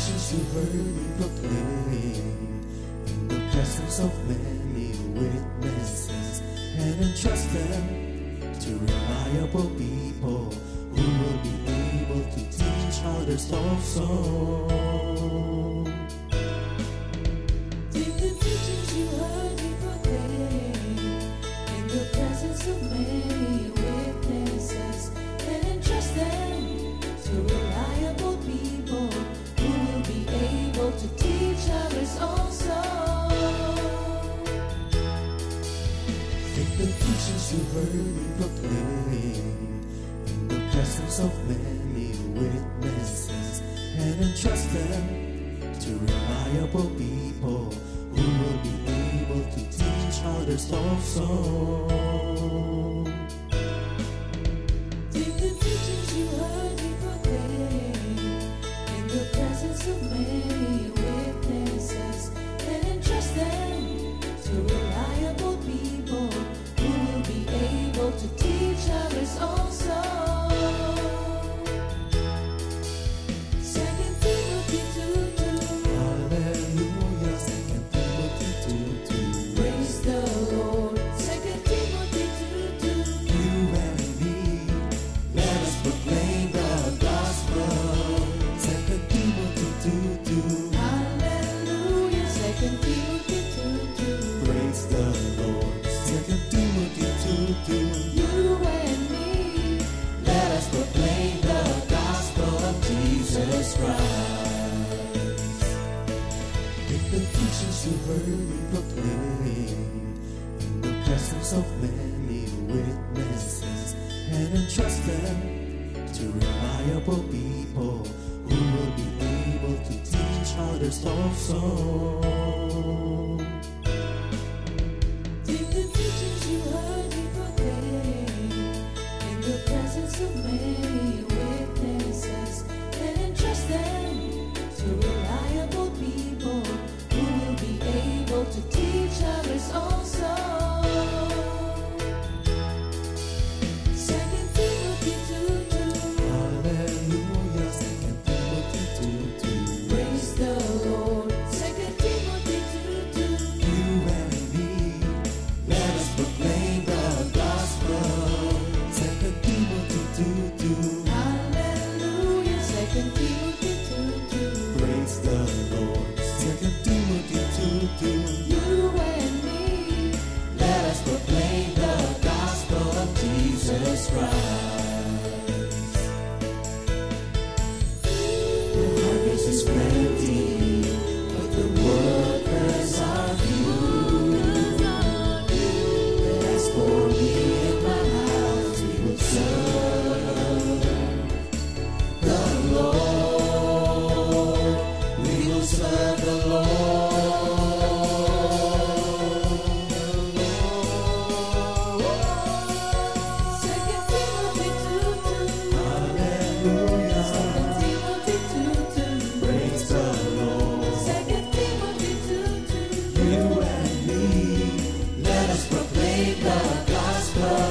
teachings you heard me proclaim in the presence of many witnesses, and entrust them to reliable people who will be able to teach others also. Take the teachings you heard me proclaim in the presence of many witnesses, and entrust them to reliable people who will be able to teach others also. Take the teachings you heard me proclaim in the presence of many witnesses, and entrust them to reliable people who will be able to teach others also. Take the teachings you heard me proclaim in the presence of many witnesses, and entrust them to reliable people who will be able to teach others also. 2 Timothy 2:2. Hallelujah, 2 Timothy 2:2. Praise the Lord. 2 Timothy 2:2. You and me, let us proclaim the gospel. 2 Timothy 2:2. Hallelujah. 2 Timothy 2:2. Praise the Lord. 2 Timothy 2:2. You and me, Let us proclaim the gospel of Jesus Christ. Take the teachings you heard me proclaim in the presence of many witnesses, and entrust them to reliable people who will be able to teach others also. take the teachings you heard me proclaim in the presence of many witnesses, and entrust them to reliable people who will be able to teach others also. 2 Timothy 2:2. Hallelujah, 2 Timothy 2:2. Praise the Lord. 2 Timothy 2:2. You and me, let us proclaim the gospel. 2 Timothy 2:2. Hallelujah. 2 Timothy 2:2. Praise the Lord. 2 Timothy 2:2. You and me, Let us proclaim the gospel of Jesus Christ. The harvest is plenty, but the workers are few. But as for me and my house, we will serve the Lord. We will serve the Lord. 2 Timothy 2:2. Hallelujah. 2 Timothy 2:2. Praise the Lord. 2 Timothy 2:2. You and me, let us proclaim the gospel.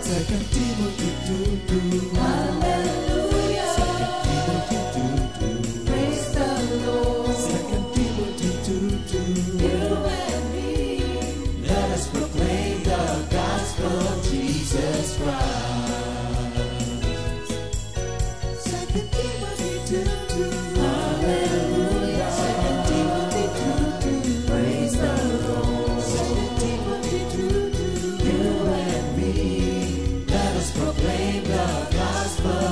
2 Timothy 2:2. Hallelujah. 2 Timothy 2:2. Praise the Lord. 2 Timothy 2:2. You and me, Let us proclaim the gospel of Jesus Christ. 2 Timothy 2:2. Hallelujah. 2 Timothy 2:2. Praise the Lord. 2 Timothy 2:2. You and me, let us proclaim the gospel.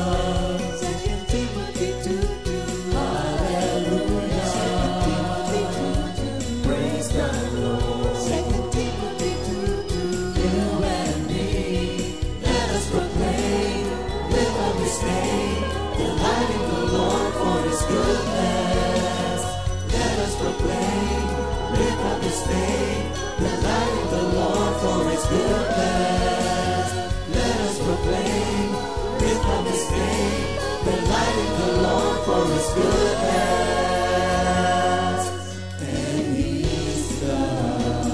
2 Timothy 2:2. Hallelujah. 2 Timothy 2:2. Praise the Lord. 2 Timothy 2:2. You and me, let us proclaim, live up His name, delighting the Lord for His goodness. Let us proclaim, live up His name, delighting the Lord for His goodness. Let us proclaim, live up His name, delighting the Lord for His goodness. And He's God.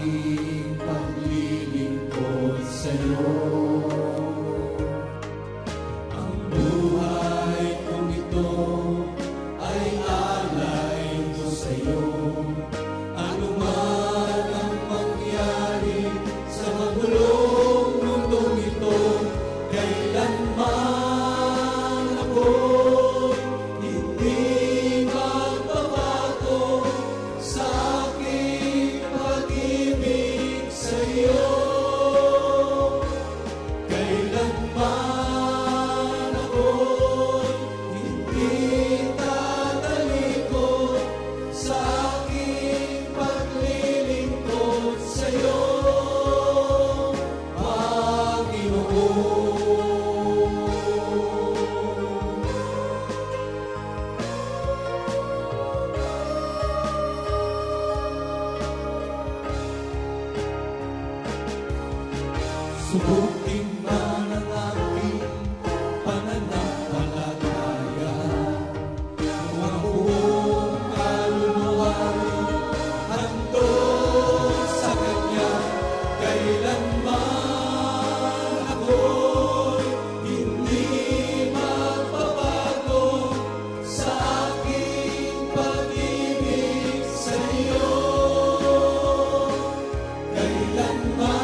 aking paglilingkod sa'yo. Ang buhay kong ito ay alay ko sa'yo. Ano man ang mangyari sa magulong mundong ito, kailanman ako'y hindi magbabago sa aking pag-ibig sa'yo. Kailanman ako'y hindi tatalikod sa aking paglilingkod sa'yo, Panginoon. Subukin man ang aking pananampalataya, kung ang buong kaluluwa'y handog sa Kanya, kailanman ako'y hindi magbabago sa aking pag-ibig sa'yo. Kailanman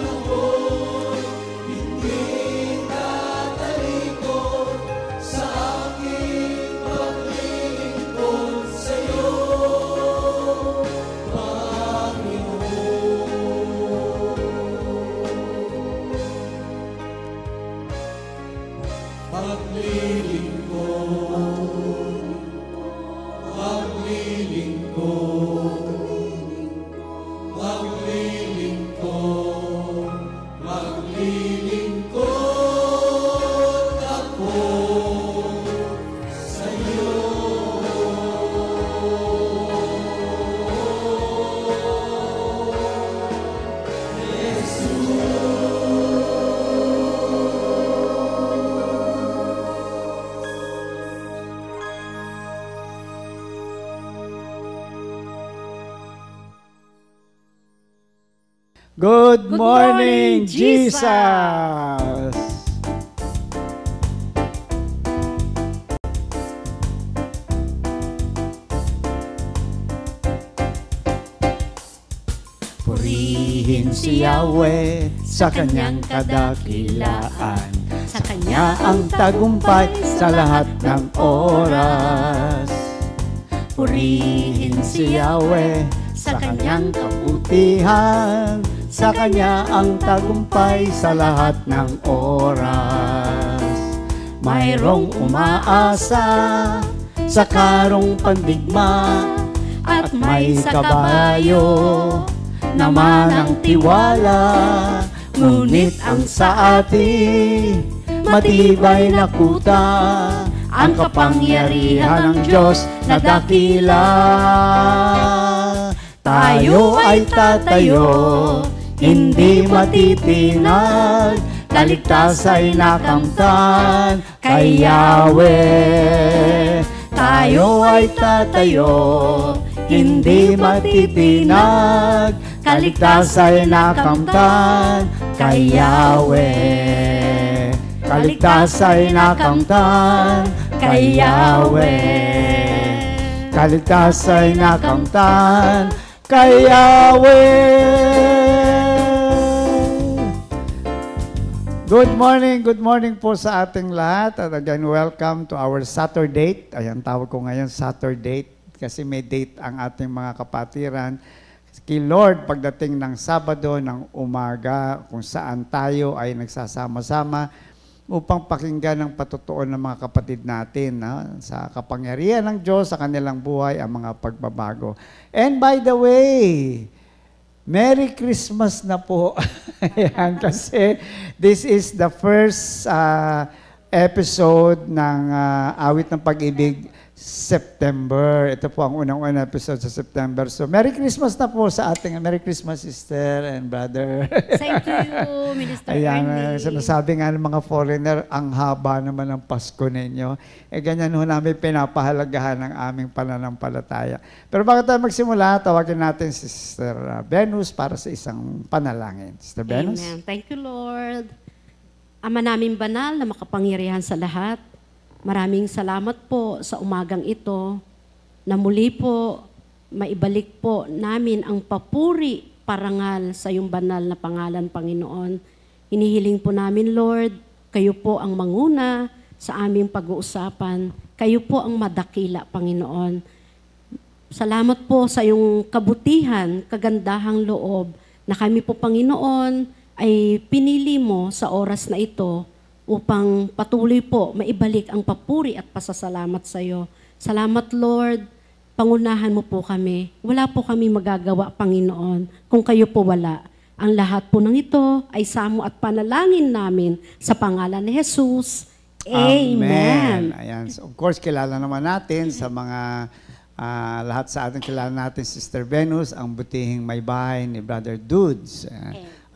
ako'y hindi tatalikod sa aking paglilingkod sa'yo, Panginoon. Maglilingkod ako sa'yo. Good morning, morning, Jesus! Purihin si Yahweh sa kanyang kadakilaan, sa kanya ang tagumpay sa lahat ng oras. Purihin si Yahweh sa kanyang kabutihan, sa kanya ang tagumpay sa lahat ng oras. Mayroong umaasa sa karong pandigma, at may kabayo naman ang tiwala. Ngunit ang sa atin matibay na kuta, ang kapangyarihan ng Diyos na dakila. Tayo ay tatayo, hindi matitinag, kaligtas ay nakamtan kay Yahweh. Tayo ay tatayo, hindi matitinag, kaligtas ay nakamtan kay Yahweh. Kaligtas ay nakamtan kay Yahweh. Kaligtas ay nakamtan kay Yahweh. Good morning po sa ating lahat. At again, welcome to our Saturday. Ayan, tawag ko ngayon Saturday kasi may date ang ating mga kapatiran. Kay Lord, pagdating ng Sabado ng umaga, kung saan tayo ay nagsasama-sama upang pakinggan ang patutuon ng mga kapatid natin sa kapangyarihan ng Diyos sa kanilang buhay, ang mga pagbabago. And by the way, Merry Christmas na po. Ayan, kasi this is the first episode ng Awit ng Pag-ibig September. Ito po ang unang-unang episode sa September. So, Merry Christmas na po sa ating. Merry Christmas, sister and brother. Same to you, Minister Ayan, Ernie. sinasabi nga ng mga foreigner, ang haba naman ng Pasko ninyo. Ganyan ho namin pinapahalagahan ng aming pananampalataya. Pero bago tayo magsimula, tawagin natin si Sister Venus para sa isang panalangin. Sister Venus? Amen. Thank you, Lord. Ama namin banal na makapangyarihan sa lahat, maraming salamat po sa umagang ito na muli po maibalik po namin ang papuri, parangal sa iyong banal na pangalan, Panginoon. Hinihiling po namin, Lord, kayo po ang manguna sa aming pag-uusapan. Kayo po ang madakila, Panginoon. Salamat po sa iyong kabutihan, kagandahang loob na kami po, Panginoon, ay pinili mo sa oras na ito upang patuloy po maibalik ang papuri at pasasalamat sa iyo. Salamat, Lord. Pangunahan mo po kami. Wala po kami magagawa, Panginoon, kung kayo po wala. Ang lahat po ng ito ay samo at panalangin namin sa pangalan ni Jesus. Amen. Ayan. So, of course, kilala naman natin sa mga lahat sa atin, kilala natin Sister Venus, ang butihing may bahay ni Brother Dudes.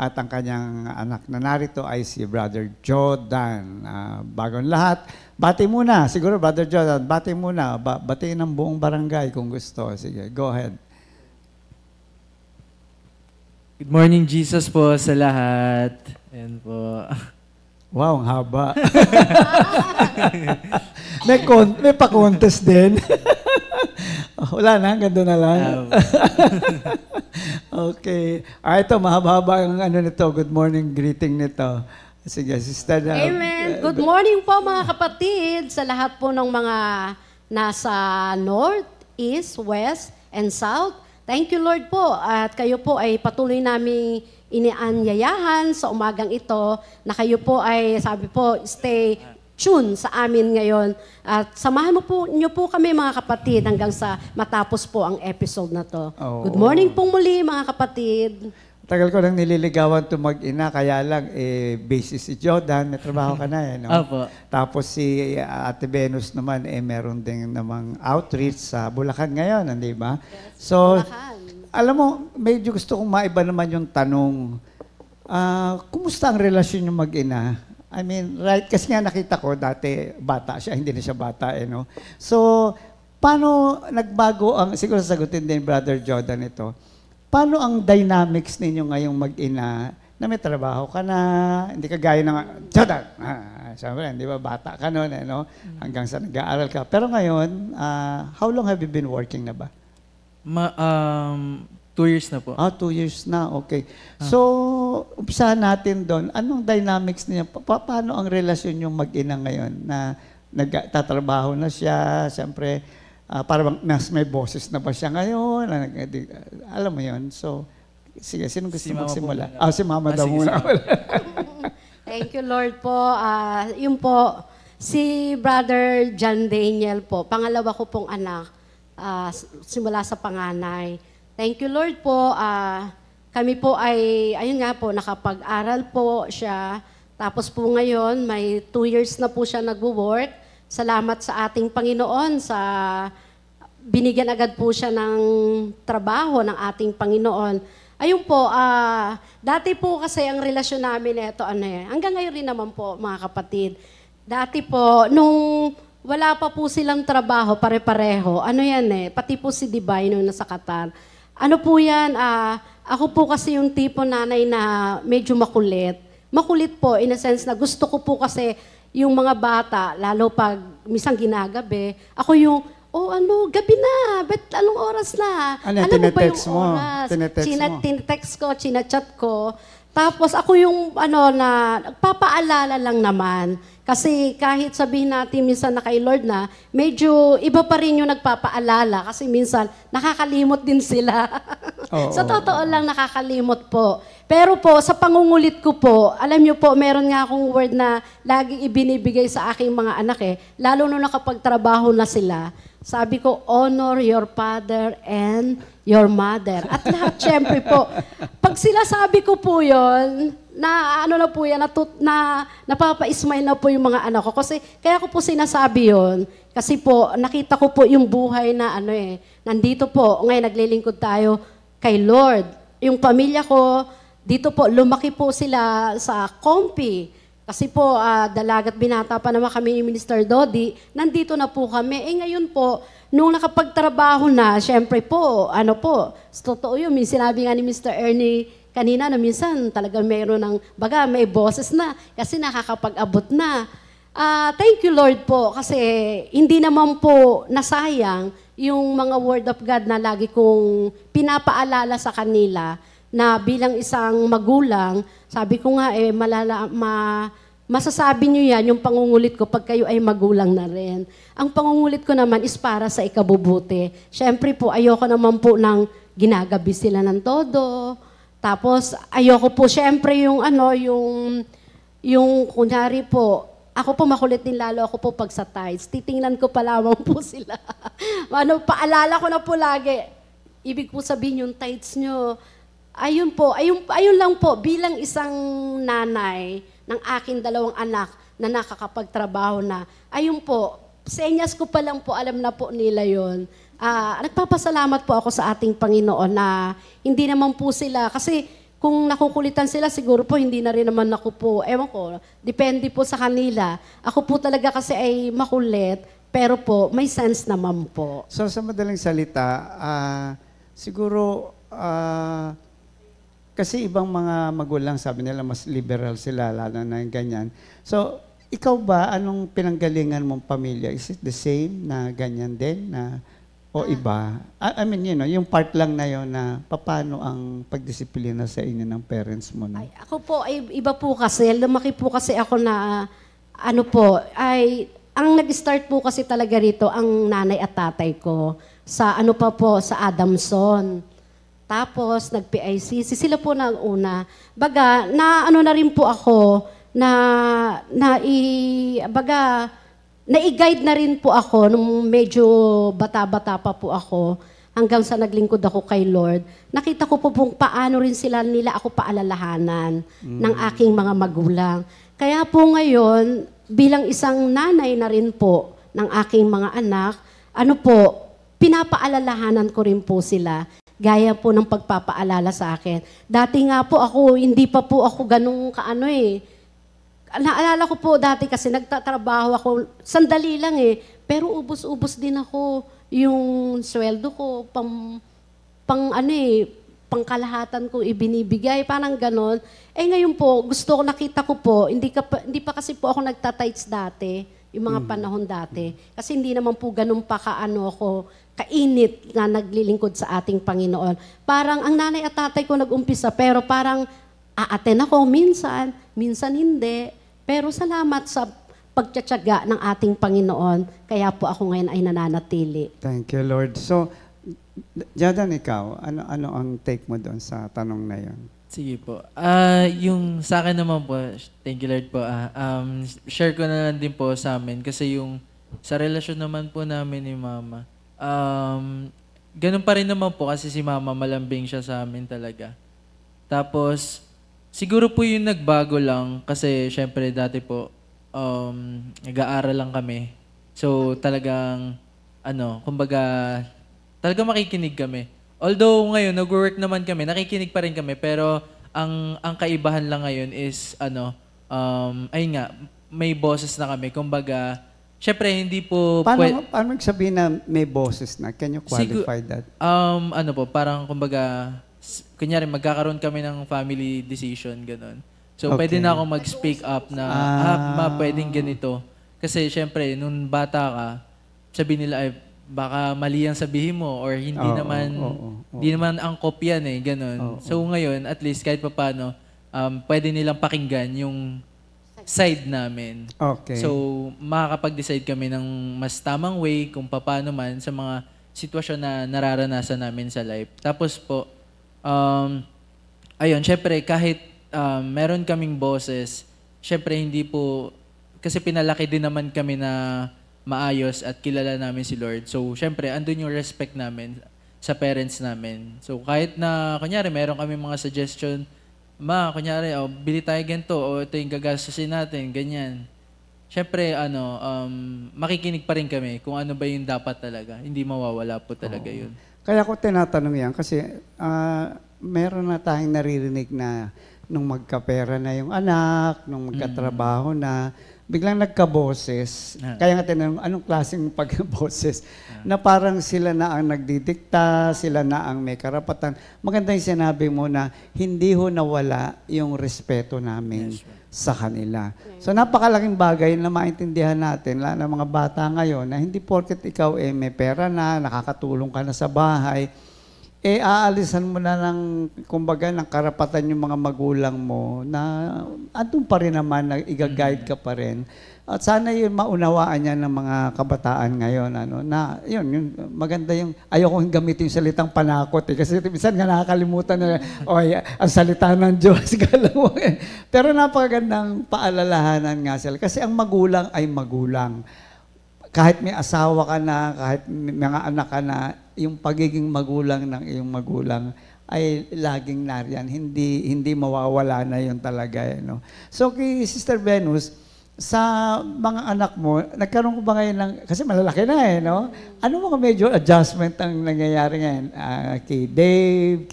At ang kanyang anak na narito ay si Brother Jordan. Bagong lahat, bati muna. Siguro, Brother Jordan, bati muna. Batiin ng buong barangay kung gusto. Sige, go ahead. Good morning, Jesus po sa lahat. Ayan po. Wow, ang haba. may pa-contest din. Wala na, ganda na lang. Okay. Ito, mahaba-haba ang ano nito. Good morning greeting nito. Sige, sister. Amen. Good morning po mga kapatid sa lahat po ng mga nasa North, East, West, and South. Thank you, Lord po. At kayo po ay patuloy naming inianyayahan sa umagang ito na kayo po ay, sabi po, stay tune sa amin ngayon. At samahan niyo po kami mga kapatid hanggang sa matapos po ang episode na to. Oh. Good morning pong muli mga kapatid. Tagal ko nang nililigawan to mag-ina, kaya lang, busy si Jordan, may trabaho ka na, no? Opo. Tapos si Ate Venus naman, meron din namang outreach sa Bulacan ngayon, hindi ba? So, alam mo, medyo gusto kong maiba naman yung tanong, kumusta ang relasyon yung mag-ina? I mean, right, kasi nga nakita ko, dati bata siya, hindi na siya bata, no? So, paano nagbago ang, siguro sagutin din Brother Jordan ito, paano ang dynamics ninyo ngayong mag-ina na may trabaho ka na, hindi ka gaya ng, Jordan, siyempre, hindi ba, bata ka noon, no? Hanggang sa nag-aaral ka. Pero ngayon, how long have you been working na ba? 2 years na po. 2 years na, okay. So, umpisahan natin doon. Anong dynamics niya? Paano ang relasyon yung mag-ina ngayon na nagtatrabaho na siya, siyempre, parang may boses na ba siya ngayon? Alam mo yun. So, sige, sino gusto magsimula? Si Mama daw muna. Thank you, Lord po. Yun po, si Brother John Daniel po, pangalawa ko pong anak, simula sa panganay. Thank you, Lord po. Kami po ay, ayun nga po, nakapag-aral po siya. Tapos po ngayon, may 2 years na po siya nagwo-work. Salamat sa ating Panginoon sa binigyan agad po siya ng trabaho ng ating Panginoon. Ayun po, dati po kasi ang relasyon namin ito, hanggang ngayon rin naman po, mga kapatid. Dati po, nung wala pa po silang trabaho, pare-pareho, pati po si Divine nung nasa Qatar. Ano po yan, ako po kasi yung tipo nanay na medyo makulit. Makulit po, in a sense na gusto ko po kasi yung mga bata, lalo pag misang ginagabi, ako yung, gabi na, anong oras na? Alam mo ba yung oras? Tinetext ko, chinachat ko. Tapos ako yung nagpapaalala lang naman. Kasi kahit sabihin natin minsan na kay Lord na, medyo iba pa rin yung nagpapaalala. Kasi minsan nakakalimot din sila. Sa totoo lang nakakalimot po. Pero po, sa pangungulit ko po, alam niyo po, meron nga akong word na lagi ibinibigay sa aking mga anak lalo nung nakapagtrabaho na sila. Sabi ko, honor your father and your mother. At lahat, syempre po, pag sila sabi ko po yon, na ano na po yan, napapa-smile na po yung mga anak ko. Kasi, kaya ko po sinasabi yon kasi po, nakita ko po yung buhay na nandito po, ngayon naglilingkod tayo kay Lord. Yung pamilya ko, dito po, lumaki po sila sa Compi. Kasi po, dalagat binata pa naman kami ni Minister Dodi, nandito na po kami. Ngayon po, nung nakapagtrabaho na, syempre po, totoo yun, sinabi nga ni Mr. Ernie kanina na minsan talagang mayroon ng, may boses na, kasi nakakapag-abot na. Thank you, Lord po, kasi hindi naman po nasayang yung mga word of God na lagi kong pinapaalala sa kanila na bilang isang magulang, sabi ko nga masasabi nyo yan, yung pangungulit ko pag kayo ay magulang na rin. Ang pangungulit ko naman is para sa ikabubuti. Siyempre po, ayoko naman po ng ginagabi sila ng todo. Tapos, ayoko po, siyempre yung kunyari po, ako po makulit din lalo ako po pag sa tides. Titingnan ko pa lamang po sila. Paalala ko na po lagi. Ibig po sabihin yung tides nyo, ayun lang po, bilang isang nanay ng aking 2 anak na nakakapagtrabaho na, ayun po, senyas ko pa lang po, alam na po nila yon. Nagpapasalamat po ako sa ating Panginoon na hindi naman po sila, kasi kung nakukulitan sila, siguro po hindi na rin naman ako po, ewan ko, depende po sa kanila. Ako po talaga kasi ay makulit, pero po, may sense naman po. So sa madaling salita, siguro, kasi ibang mga magulang, sabi nila, mas liberal sila, lalo na yung ganyan. So, ikaw ba, anong pinanggalingan mong pamilya? Is it the same na ganyan din? O iba? I mean, yung part lang na yun na paano ang pagdisiplina sa inyo ng parents mo? Na? Ako po, iba po kasi. Lumaki po kasi ako na, ang nag-start po kasi talaga rito, ang nanay at tatay ko. Sa sa Adamson. Tapos, nag-PICC. Sila po na una. Na rin po ako, na-i-guide na rin po ako nung medyo bata-bata pa po ako hanggang sa naglingkod ako kay Lord. Nakita ko po paano rin nila ako paalalahanan ng aking mga magulang. Kaya po ngayon, bilang isang nanay na rin po ng aking mga anak, pinapaalalahanan ko rin po sila. Gaya po ng pagpapaalala sa akin. Dati nga po ako, hindi pa po ako ganun Naalala ko po dati kasi nagtatrabaho ako, sandali lang pero ubos-ubos din ako yung sweldo ko, pangkalahatan ko ibinibigay, parang ganon. Ngayon po, nakita ko po, hindi pa kasi po ako nagtatights dati, yung mga panahon dati. Kasi hindi naman po ganun pa kainit na naglilingkod sa ating Panginoon. Parang ang nanay at tatay ko nag-umpisa, pero parang aaten ako minsan hindi. Pero salamat sa pagtsatsaga ng ating Panginoon, kaya po ako ngayon ay nananatili. Thank you, Lord. So, Jadan, ikaw, ano ang take mo doon sa tanong na yon? Sige po. Yung sa akin naman po, thank you Lord po. Share ko na lang din po sa amin kasi yung sa relasyon naman po namin ni Mama, ganun pa rin naman po kasi si Mama malambing siya sa amin talaga. Tapos, siguro po yung nagbago lang kasi syempre dati po, nag-aaral lang kami. So talagang, kumbaga, talagang makikinig kami. Although ngayon, nag-work naman kami, nakikinig pa rin kami, pero ang kaibahan lang ngayon is, ayun nga, may boses na kami. Kumbaga, syempre, hindi po... Paano magsabihin na may boses na? Can you qualify that? Parang kumbaga, kunyari, magkakaroon kami ng family decision, gano'n. So, Okay. pwede na ako mag-speak up na, pwedeng ganito. Kasi, syempre, nung bata ka, sabihin nila, ay, baka mali ang sabihin mo or hindi naman angkop yan gano'n. So, ngayon, at least, kahit paano, pwede nilang pakinggan yung side namin. Okay. So, makakapag-decide kami ng mas tamang way kung paano man sa mga sitwasyon na nararanasan namin sa life. Tapos po, ayun, syempre, kahit meron kaming boses, syempre, hindi po, kasi pinalaki din naman kami na maayos at kilala namin si Lord. So, syempre, andun yung respect namin sa parents namin. So, kahit na, kunyari, meron kami mga suggestion, Ma, kunyari, bili tayo ganito, o ito yung gagastusin natin, ganyan. Siyempre, makikinig pa rin kami kung ano ba yung dapat talaga. Hindi mawawala po talaga yun. Kaya ko tinatanong yan kasi meron na tayong naririnig na nung magkapera na yung anak, nung magkatrabaho na, biglang nagkaboses. Kaya nga tinanong, anong klaseng pagkaboses? Na parang sila na ang nagdidikta, sila na ang may karapatan. Maganda yung sinabi mo na hindi ho nawala yung respeto namin sa kanila. So napakalaking bagay na maintindihan natin, lalo ng mga bata ngayon, na hindi porket ikaw may pera na, nakakatulong ka na sa bahay, aalisan mo na ng, kumbaga, ng karapatan yung mga magulang mo na andun pa rin naman, na i-guide ka pa rin. At sana yun maunawaan niya ng mga kabataan ngayon, na yun, maganda yung, ayoko gamitin yung salitang panakot kasi minsan nga nakakalimutan na, ang salita ng Diyos, pero napakagandang paalalahanan nga sila. Kasi ang magulang ay magulang. Kahit may asawa ka na, kahit may mga anak ka na, yung pagiging magulang ng iyong magulang ay laging nariyan. Hindi mawawala na yun talaga. No? So kay Sister Venus, sa mga anak mo, nagkaroon ko ba ngayon ng, kasi malalaki na no? Ano mga major adjustment ang nangyayari ngayon? Kay Dave,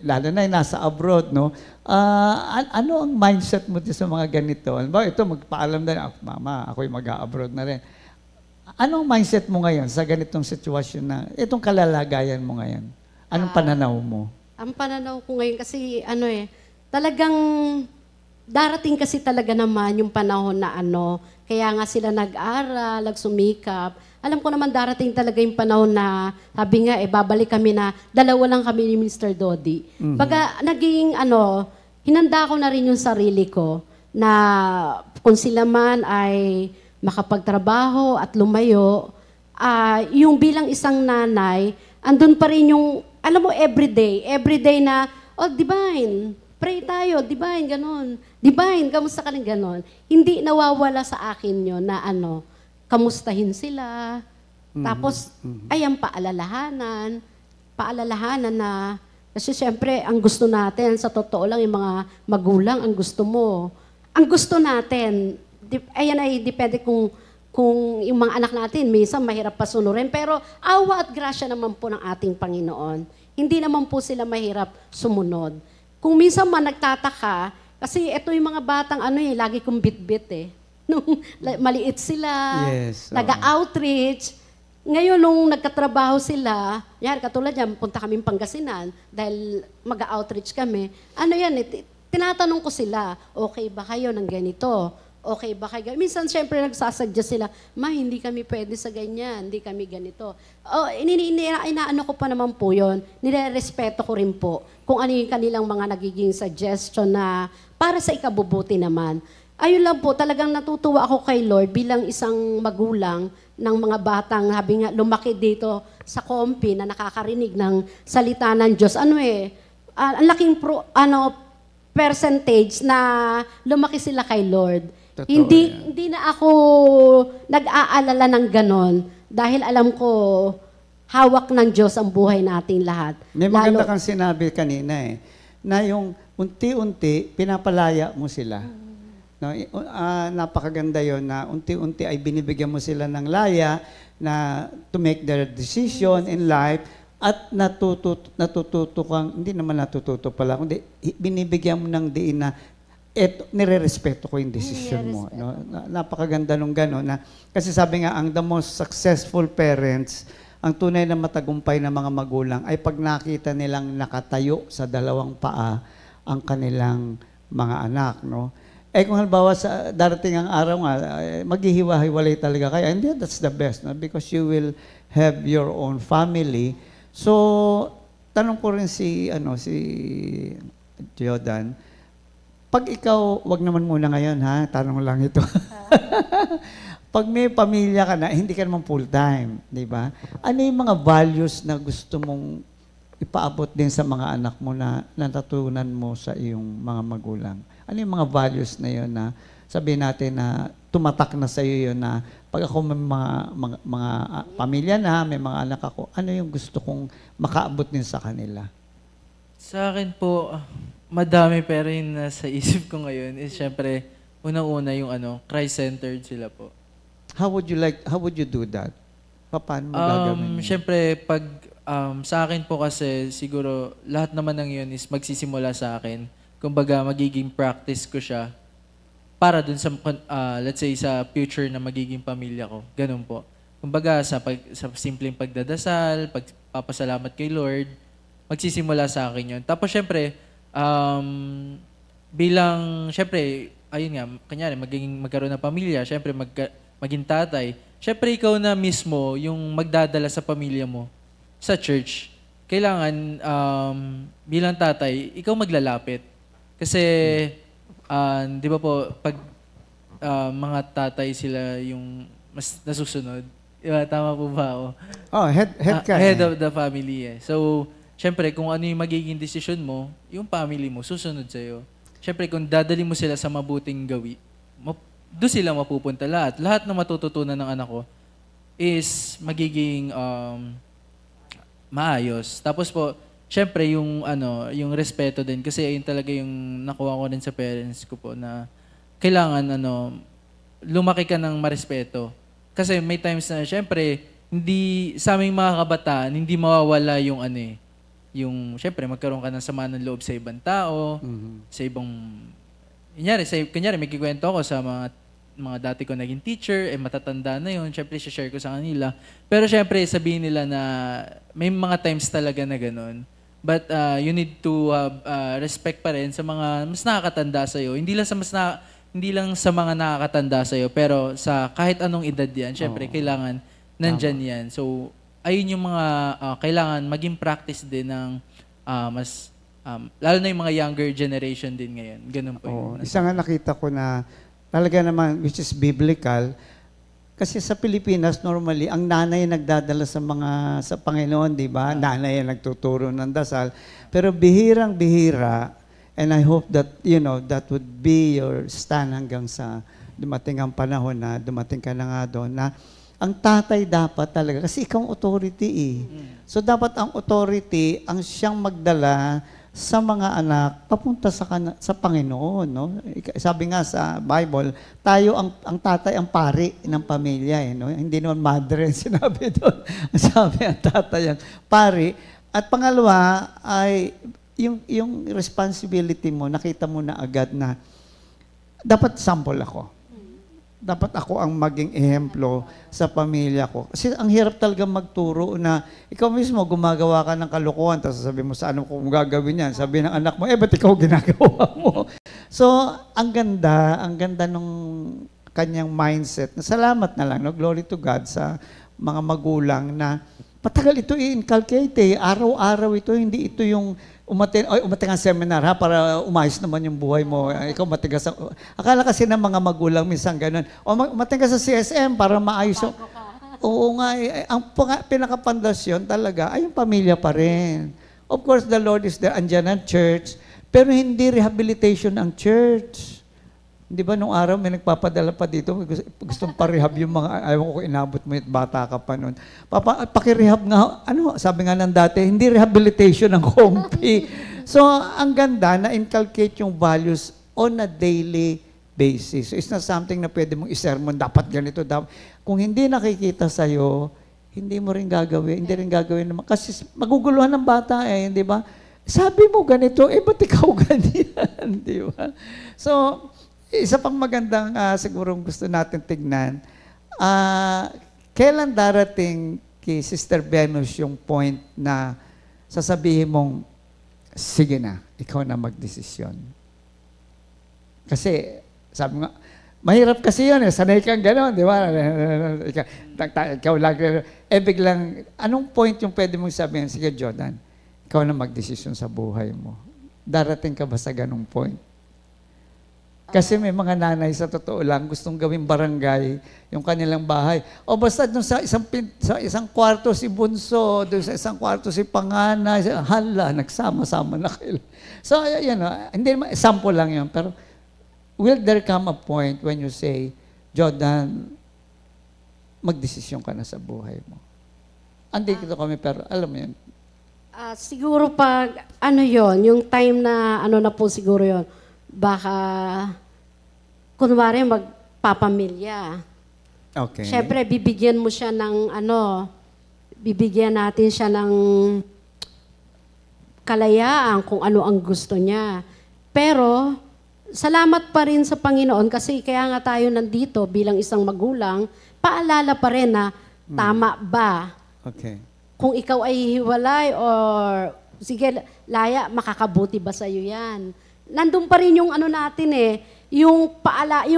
lalo na yung nasa abroad, no? Ano ang mindset mo sa mga ganito? Ito, magpaalam na, Mama, ako'y mag-a-abroad na rin. Anong mindset mo ngayon sa ganitong sitwasyon na, itong kalalagayan mo ngayon? Anong pananaw mo? Ang pananaw ko ngayon kasi talagang darating kasi talaga naman yung panahon na kaya nga sila nag-aral, nagsumikap. Alam ko naman darating talaga yung panahon na, sabi nga babalik kami na, dalawa lang kami ni Mr. Dodi. Baga naging hinanda ko na rin yung sarili ko na kung sila man ay makapagtrabaho at lumayo, yung bilang isang nanay, andun pa rin yung, alam mo, everyday na, Divine, pray tayo, Divine, ganon. Divine, kamusta ka rin, ganon. Hindi nawawala sa akin yun na kamustahin sila. Tapos, ayan, paalalahanan na, kasi siyempre, ang gusto natin, sa totoo lang, yung mga magulang, ang gusto mo. Ang gusto natin, ayan ay depende kung yung mga anak natin, minsan mahirap pa sunurin. Pero awa at grasya naman po ng ating Panginoon. Hindi naman po sila mahirap sumunod. Kung minsan man nagtataka, kasi ito yung mga batang lagi kong bit-bit Nung maliit sila, nag-outreach. Ngayon, nung nagkatrabaho sila, katulad yan, punta kami Pangasinan dahil mag-outreach kami. Tinatanong ko sila, okay ba kayo ng ganito? Okay ba kayo? Minsan, syempre, nagsasadya sila, hindi kami pwede sa ganyan, hindi kami ganito. Inaano ko pa naman po yun. Nire-respeto ko rin po kung ano yung kanilang mga nagiging suggestion na para sa ikabubuti naman. Ayun lang po, talagang natutuwa ako kay Lord bilang isang magulang ng mga batang lumaki dito sa Kompi na nakakarinig ng salita ng Diyos. Ang laking percentage na lumaki sila kay Lord. Totoo, hindi na ako nag-aalala ng ganon dahil alam ko hawak ng Diyos ang buhay nating lahat. May maganda kang sinabi kanina na yung unti-unti pinapalaya mo sila. No, napakaganda yon na unti-unti ay binibigyan mo sila ng laya na to make their decision in life at natututo kang, hindi naman natututo pala, kundi binibigyan mo ng diin na nire-respeto ko yung decision mo. No? Napakaganda nung gano'n. Kasi sabi nga, ang the most successful parents, ang tunay na matagumpay na mga magulang ay pag nakita nilang nakatayo sa dalawang paa ang kanilang mga anak. No? Kung halimbawa sa darating ang araw nga, maghihiwa-hiwalay talaga kayo. And that's the best, no? Because you will have your own family. So, tanong ko rin si Jordan, pag ikaw, wag naman muna ngayon tanong lang ito. Pag may pamilya ka na, hindi ka naman full-time, di ba? Ano yung mga values na gusto mong ipaabot din sa mga anak mo na natutunan mo sa iyong mga magulang? Ano yung mga values na yun na sabihin natin na tumatak na sa iyo yun na pag ako may mga pamilya na, may mga anak ako, ano yung gusto kong makaabot din sa kanila? Sa akin po, madami pero yung nasa isip ko ngayon is syempre, unang-una yung Christ-centered sila po. How would you do that? Paano mo gagawin yun? Syempre, pag sa akin po kasi siguro lahat naman ng yun is magsisimula sa akin. Kumbaga, magiging practice ko siya para dun sa, let's say, sa future na magiging pamilya ko. Ganun po. Kumbaga, sa simpleng pagdadasal, pagpapasalamat kay Lord, magsisimula sa akin yun. Tapos, syempre, syempre, ayun nga, kanyari, magkaroon ng pamilya, syempre, maging tatay. Syempre, ikaw na mismo yung magdadala sa pamilya mo sa church. Kailangan, bilang tatay, ikaw maglalapit. Kasi, di ba po, pag mga tatay sila yung mas nasusunod, diba, tama po ba ako? Oh, head ka. Head of the family eh. So, syempre, kung ano yung magiging desisyon mo, yung family mo, susunod sa'yo. Syempre, kung dadali mo sila sa mabuting gawi, doon sila mapupunta lahat. Lahat na matututunan ng anak ko is magiging maayos. Tapos po, syempre yung respeto din kasi ayun talaga yung nakuha ko din sa parents ko po na kailangan lumaki ka ng marespeto. Kasi may times na syempre hindi sa aming mga kabataan hindi mawawala yung yung syempre magkaroon ka ng sama ng loob sa ibang tao, sa ibang kunyari may kikwento ako sa mga dati ko naging teacher, matatanda na yun, syempre share ko sa kanila. Pero syempre sabihin nila na may mga times talaga na ganun. But you need to have respect pa rin sa mga mas nakakatanda sa'yo. Hindi lang sa mga nakakatanda sa'yo, pero sa kahit anong edad yan, syempre kailangan nandyan yan. So, ayun yung mga kailangan maging practice din ng lalo na yung mga younger generation din ngayon. Ganun po yun. Isa nga nakita ko na talaga naman, which is biblical, kasi sa Pilipinas, normally, ang nanay nagdadala sa Panginoon, di ba? Nanay ang nagtuturo ng dasal. Pero bihirang-bihira, and I hope that, that would be your stand hanggang sa dumating ang panahon na dumating ka na nga doon, na ang tatay dapat talaga, kasi ikaw ang authority eh. So dapat ang authority, ang siyang magdala sa mga anak papunta sa Panginoon, no? Sabi nga sa Bible, tayo ang tatay ang pari ng pamilya, no? Hindi naman mother ang sinabi doon. Sabi ang tatay ang pari. At pangalawa ay yung responsibility mo, nakita mo na agad na dapat sample ako. Dapat ako ang maging ehemplo sa pamilya ko. Kasi ang hirap talaga magturo na ikaw mismo gumagawa ka ng kalokohan, tapos sabi mo sa ano kung gagawin yan. Sabi ng anak mo, ba't ikaw ginagawa mo? So, ang ganda nung kanyang mindset. Na salamat na lang, no? Glory to God sa mga magulang na patagal ito i-inculcate. Araw-araw ito, hindi ito yung umating ang seminar ha, para umayos naman yung buhay mo. Ikaw matigas. Akala kasi ng mga magulang minsan ganun. Umating ka sa CSM para maayos. Oo nga, ang pinakapandasyon talaga ay yung pamilya pa rin. Of course, the Lord is there, andyan ang church, pero hindi rehabilitation ang church. Di ba nung araw may nagpapadala pa dito, gustong pa-rehab yung mga, ayaw ko inabot mo yung bata ka pa nun. Paki-rehab nga, sabi nga ng dati, hindi rehabilitation ang kompi. So, ang ganda na inculcate yung values on a daily basis. So, it's not something na pwede mong isermon, dapat ganito, dapat. Kung hindi nakikita sa'yo, hindi mo rin gagawin, hindi rin gagawin naman. Kasi maguguluhan ng bata di ba? Sabi mo ganito, ba't ikaw ganyan? Di ba? So, isa pang magandang siguro gusto natin tignan, kailan darating kay Sister Venus yung point na sasabihin mong, sige na, ikaw na magdesisyon. Kasi, sabi nga, mahirap kasi yun sanay kang gano'n, di ba? Ikaw lang, biglang, anong point yung pwede mong sabihin, sige Jordan, ikaw na magdesisyon sa buhay mo. Darating ka ba sa ganong point? Kasi may mga nanay sa totoo lang gustong gawing barangay yung kanilang bahay. O basta dun sa isang kwarto si bunso, dun sa isang kwarto si panganay, hala, nagsama-sama na kayo. So, hindi naman, sample lang yun. Pero, will there come a point when you say, Jordan, magdesisyon ka na sa buhay mo? Andito kami, pero alam mo yun, Siguro pag, yung time na, na po siguro yon, baka, kunwari, magpapamilya. Okay. Siyempre, bibigyan mo siya ng, bibigyan natin siya ng kalayaan kung ano ang gusto niya. Pero, salamat pa rin sa Panginoon kasi kaya nga tayo nandito bilang isang magulang, paalala pa rin na tama ba? Okay. Kung ikaw ay hiwalay or sige, Laya, makakabuti ba sa'yo yan? Nandun pa rin yung natin yung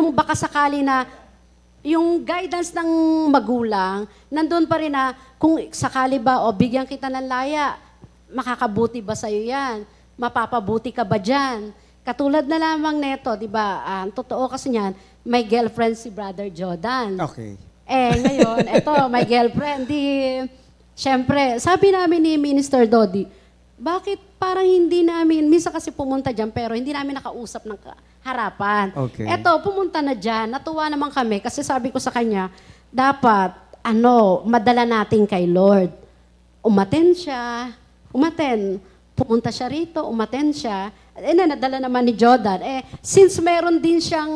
baka sakali na yung guidance ng magulang, nandun pa rin na kung sakali ba o bigyan kita ng Laya, makakabuti ba sa'yo yan? Mapapabuti ka ba dyan? Katulad na lamang neto, di ba? Totoo kasi niyan, may girlfriend si Brother Jordan. Okay. Ngayon, eto, may girlfriend. Siyempre, sabi namin ni Minister Dodi, bakit parang hindi namin, minsan kasi pumunta dyan, pero hindi namin nakausap ng harapan. Okay. Eto, pumunta na dyan, natuwa naman kami, kasi sabi ko sa kanya, dapat, madala natin kay Lord. Umaten. Pumunta siya rito, umaten siya. Nadala naman ni Jordan. Since meron din siyang,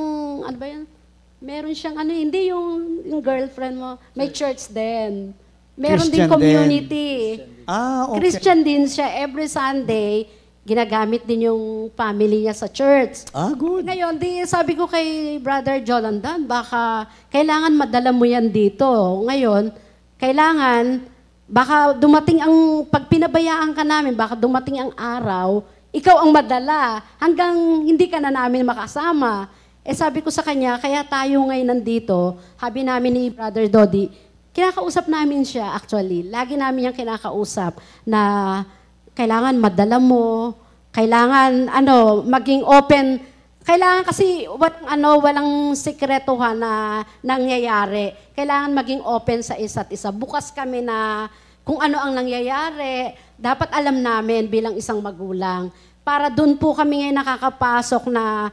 meron siyang hindi yung girlfriend mo, may church din. Meron din Christian community. Okay. Christian din siya. Every Sunday, ginagamit din yung family niya sa church. Good. Ngayon, sabi ko kay Brother Jolandan, baka kailangan madala mo yan dito. Ngayon, baka dumating pag pinabayaan ka namin, baka dumating ang araw, ikaw ang madala, hanggang hindi ka na namin makasama. Sabi ko sa kanya, kaya tayo ngayon nandito, sabi namin ni Brother Dodi, kinakausap namin siya actually. Lagi namin yung kinakausap na kailangan madala mo, kailangan maging open. Kailangan kasi walang sekretuhan na nangyayari. Kailangan maging open sa isa't isa. Bukas kami na kung ano ang nangyayari, dapat alam namin bilang isang magulang. Para doon po kami ngayon nakakapasok na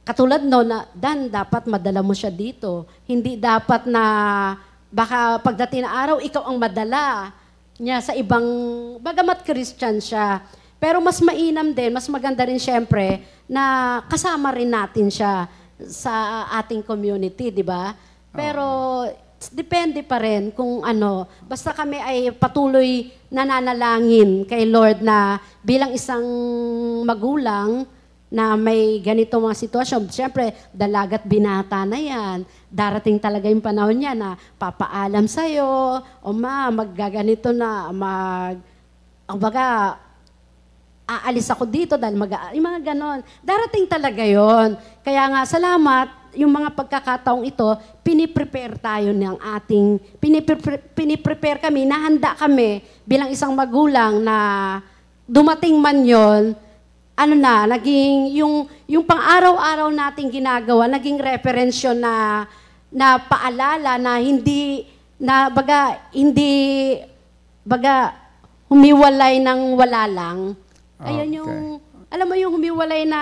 katulad na, Dan, dapat madala mo siya dito. Hindi dapat na baka pagdating na araw, ikaw ang madala niya sa ibang, bagamat Christian siya. Pero mas mainam din, mas maganda rin syempre na kasama rin natin siya sa ating community, di ba? Pero depende pa rin kung basta kami ay patuloy nananalangin kay Lord na bilang isang magulang, na may ganito mga sitwasyon. Siyempre, dalagat binata na yan. Darating talaga yung panahon niya na papaalam sa'yo, maggaganito na, aalis ako dito dahil yung mga ganon. Darating talaga yon. Kaya nga, salamat, yung mga pagkakataong ito, piniprepare tayo ng piniprepare kami, nahanda kami bilang isang magulang na dumating man yon, naging yung pang-araw-araw nating ginagawa, naging reference yun na paalala na hindi humiwalay ng wala lang. Ayun alam mo yung humiwalay na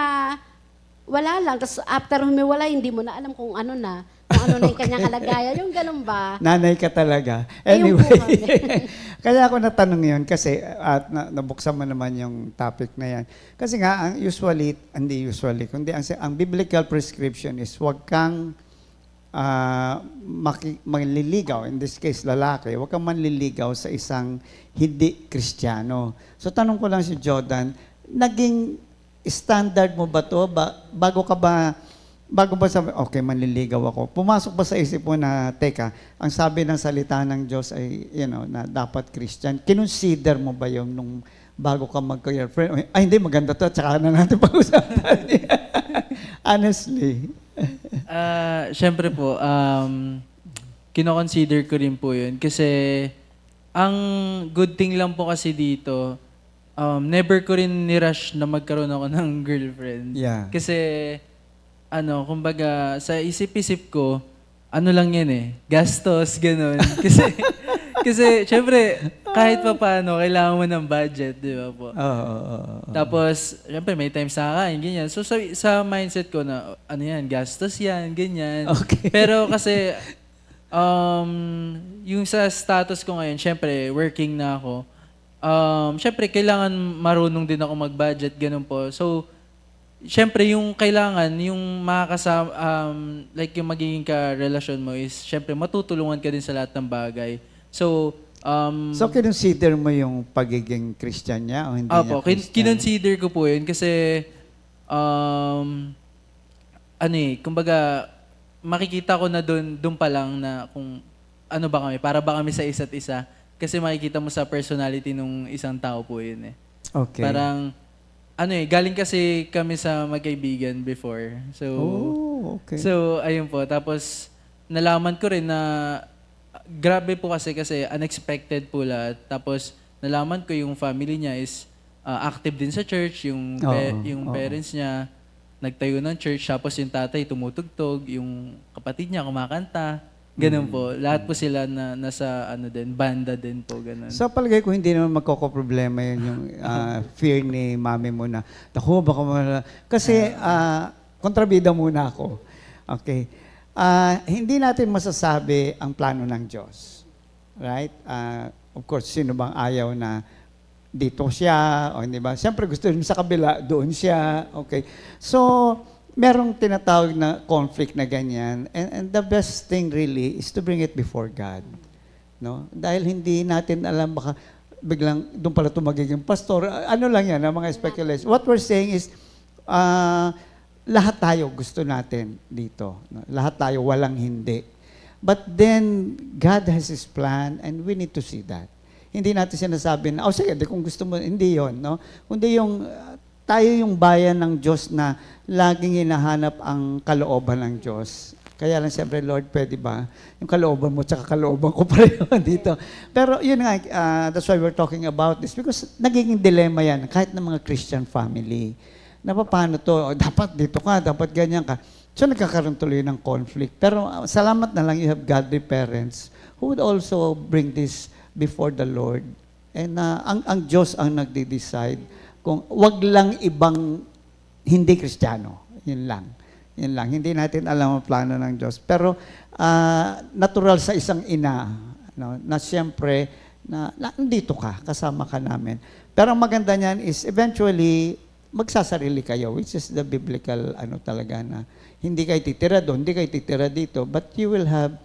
wala lang, tapos after humiwalay, hindi mo na alam kung ano na yung kanyang kalagayan. Yung ganun ba? Nanay ka talaga. Anyway, kaya ako natanong yun kasi nabuksan mo naman yung topic na yan. Kasi nga, kundi ang biblical prescription is huwag kang manliligaw, in this case lalaki, huwag kang manliligaw sa isang hindi Kristiyano. So tanong ko lang si Jordan, naging standard mo ba to? Bago ba sabi, okay, manliligaw ako, pumasok ba sa isip mo na, teka, ang sabi ng salita ng Diyos ay, na dapat Christian. Kinonsider mo ba yun nung bago ka mag-girlfriend? Ay, hindi, maganda to, tsaka na natin pag-usapan. Honestly. Siyempre po, kino-consider ko rin po yun. Kasi, ang good thing lang po kasi dito, never ko rin nirush na magkaroon ako ng girlfriend. Yeah. Kasi, kumbaga, sa isip-isip ko, lang yan gastos, ganun. Kasi, syempre, kahit pa paano, kailangan mo ng budget, di ba po? Tapos, syempre, may times na kakain, ganyan. So, sa mindset ko na, gastos yan, ganyan. Okay. Pero kasi, yung sa status ko ngayon, syempre, working na ako, syempre, kailangan marunong din ako mag-budget, ganun po. So, syempre, yung kailangan, yung makakasama, like yung magiging ka-relasyon mo is, syempre, matutulungan ka din sa lahat ng bagay. So, So, kinonsider mo yung pagiging Christian niya o hindi niya Opo, Christian? kinonsider ko po yun kasi, kumbaga, makikita ko na doon pa lang na kung ano ba kami, para ba kami sa isa't isa. Kasi makikita mo sa personality nung isang tao po yun eh. Okay. Parang, galing kasi kami sa magkaibigan before. So, okay. So, ayun po. Tapos, nalaman ko rin na grabe po kasi unexpected po lahat. Tapos, nalaman ko yung family niya is active din sa church. Yung parents niya nagtayo ng church. Tapos yung tatay tumutugtog. Yung kapatid niya kumakanta. Ganun po. Lahat po sila na nasa banda din po. Ganun. So, palagay ko hindi naman magkakaproblema yun yung fear ni mami mo na, naku, baka kasi, kontrabida muna ako. Okay. Hindi natin masasabi ang plano ng Diyos. Right? Of course, sino bang ayaw na dito siya, o hindi ba? Siyempre gusto rin sa kabila, doon siya. Okay. So, merong tinatawag na conflict na ganyan. And the best thing really is to bring it before God. No? Dahil hindi natin alam, baka biglang doon pala ito magiging pastor. Ano lang yan, mga speculation. What we're saying is, lahat tayo gusto natin dito. No? Lahat tayo, walang hindi. But then, God has His plan and we need to see that. Hindi natin sinasabi na, sige, kung gusto mo, hindi yon, no? Kundi yung, tayo yung bayan ng Diyos na laging hinahanap ang kalooban ng Diyos. Kaya lang siyempre, Lord, pwede ba? Yung kalooban mo tsaka kalooban ko pareho dito. Pero yun nga, that's why we're talking about this. Because nagiging dilemma yan, kahit ng mga Christian family. Na paano to? Dapat dito ka, dapat ganyan ka. So nagkakaroon tuloy ng conflict. Pero salamat na lang you have godly parents who would also bring this before the Lord. And ang Diyos ang nagde-decide kung wag lang ibang hindi Kristiyano. Yun lang. Yun lang. Hindi natin alam ang plano ng Diyos. Pero natural sa isang ina, no, na siyempre, na nandito ka, kasama ka namin. Pero ang maganda niyan is eventually, magsasarili kayo, which is the biblical talaga na hindi kayo titira doon, hindi kayo titira dito, but you will have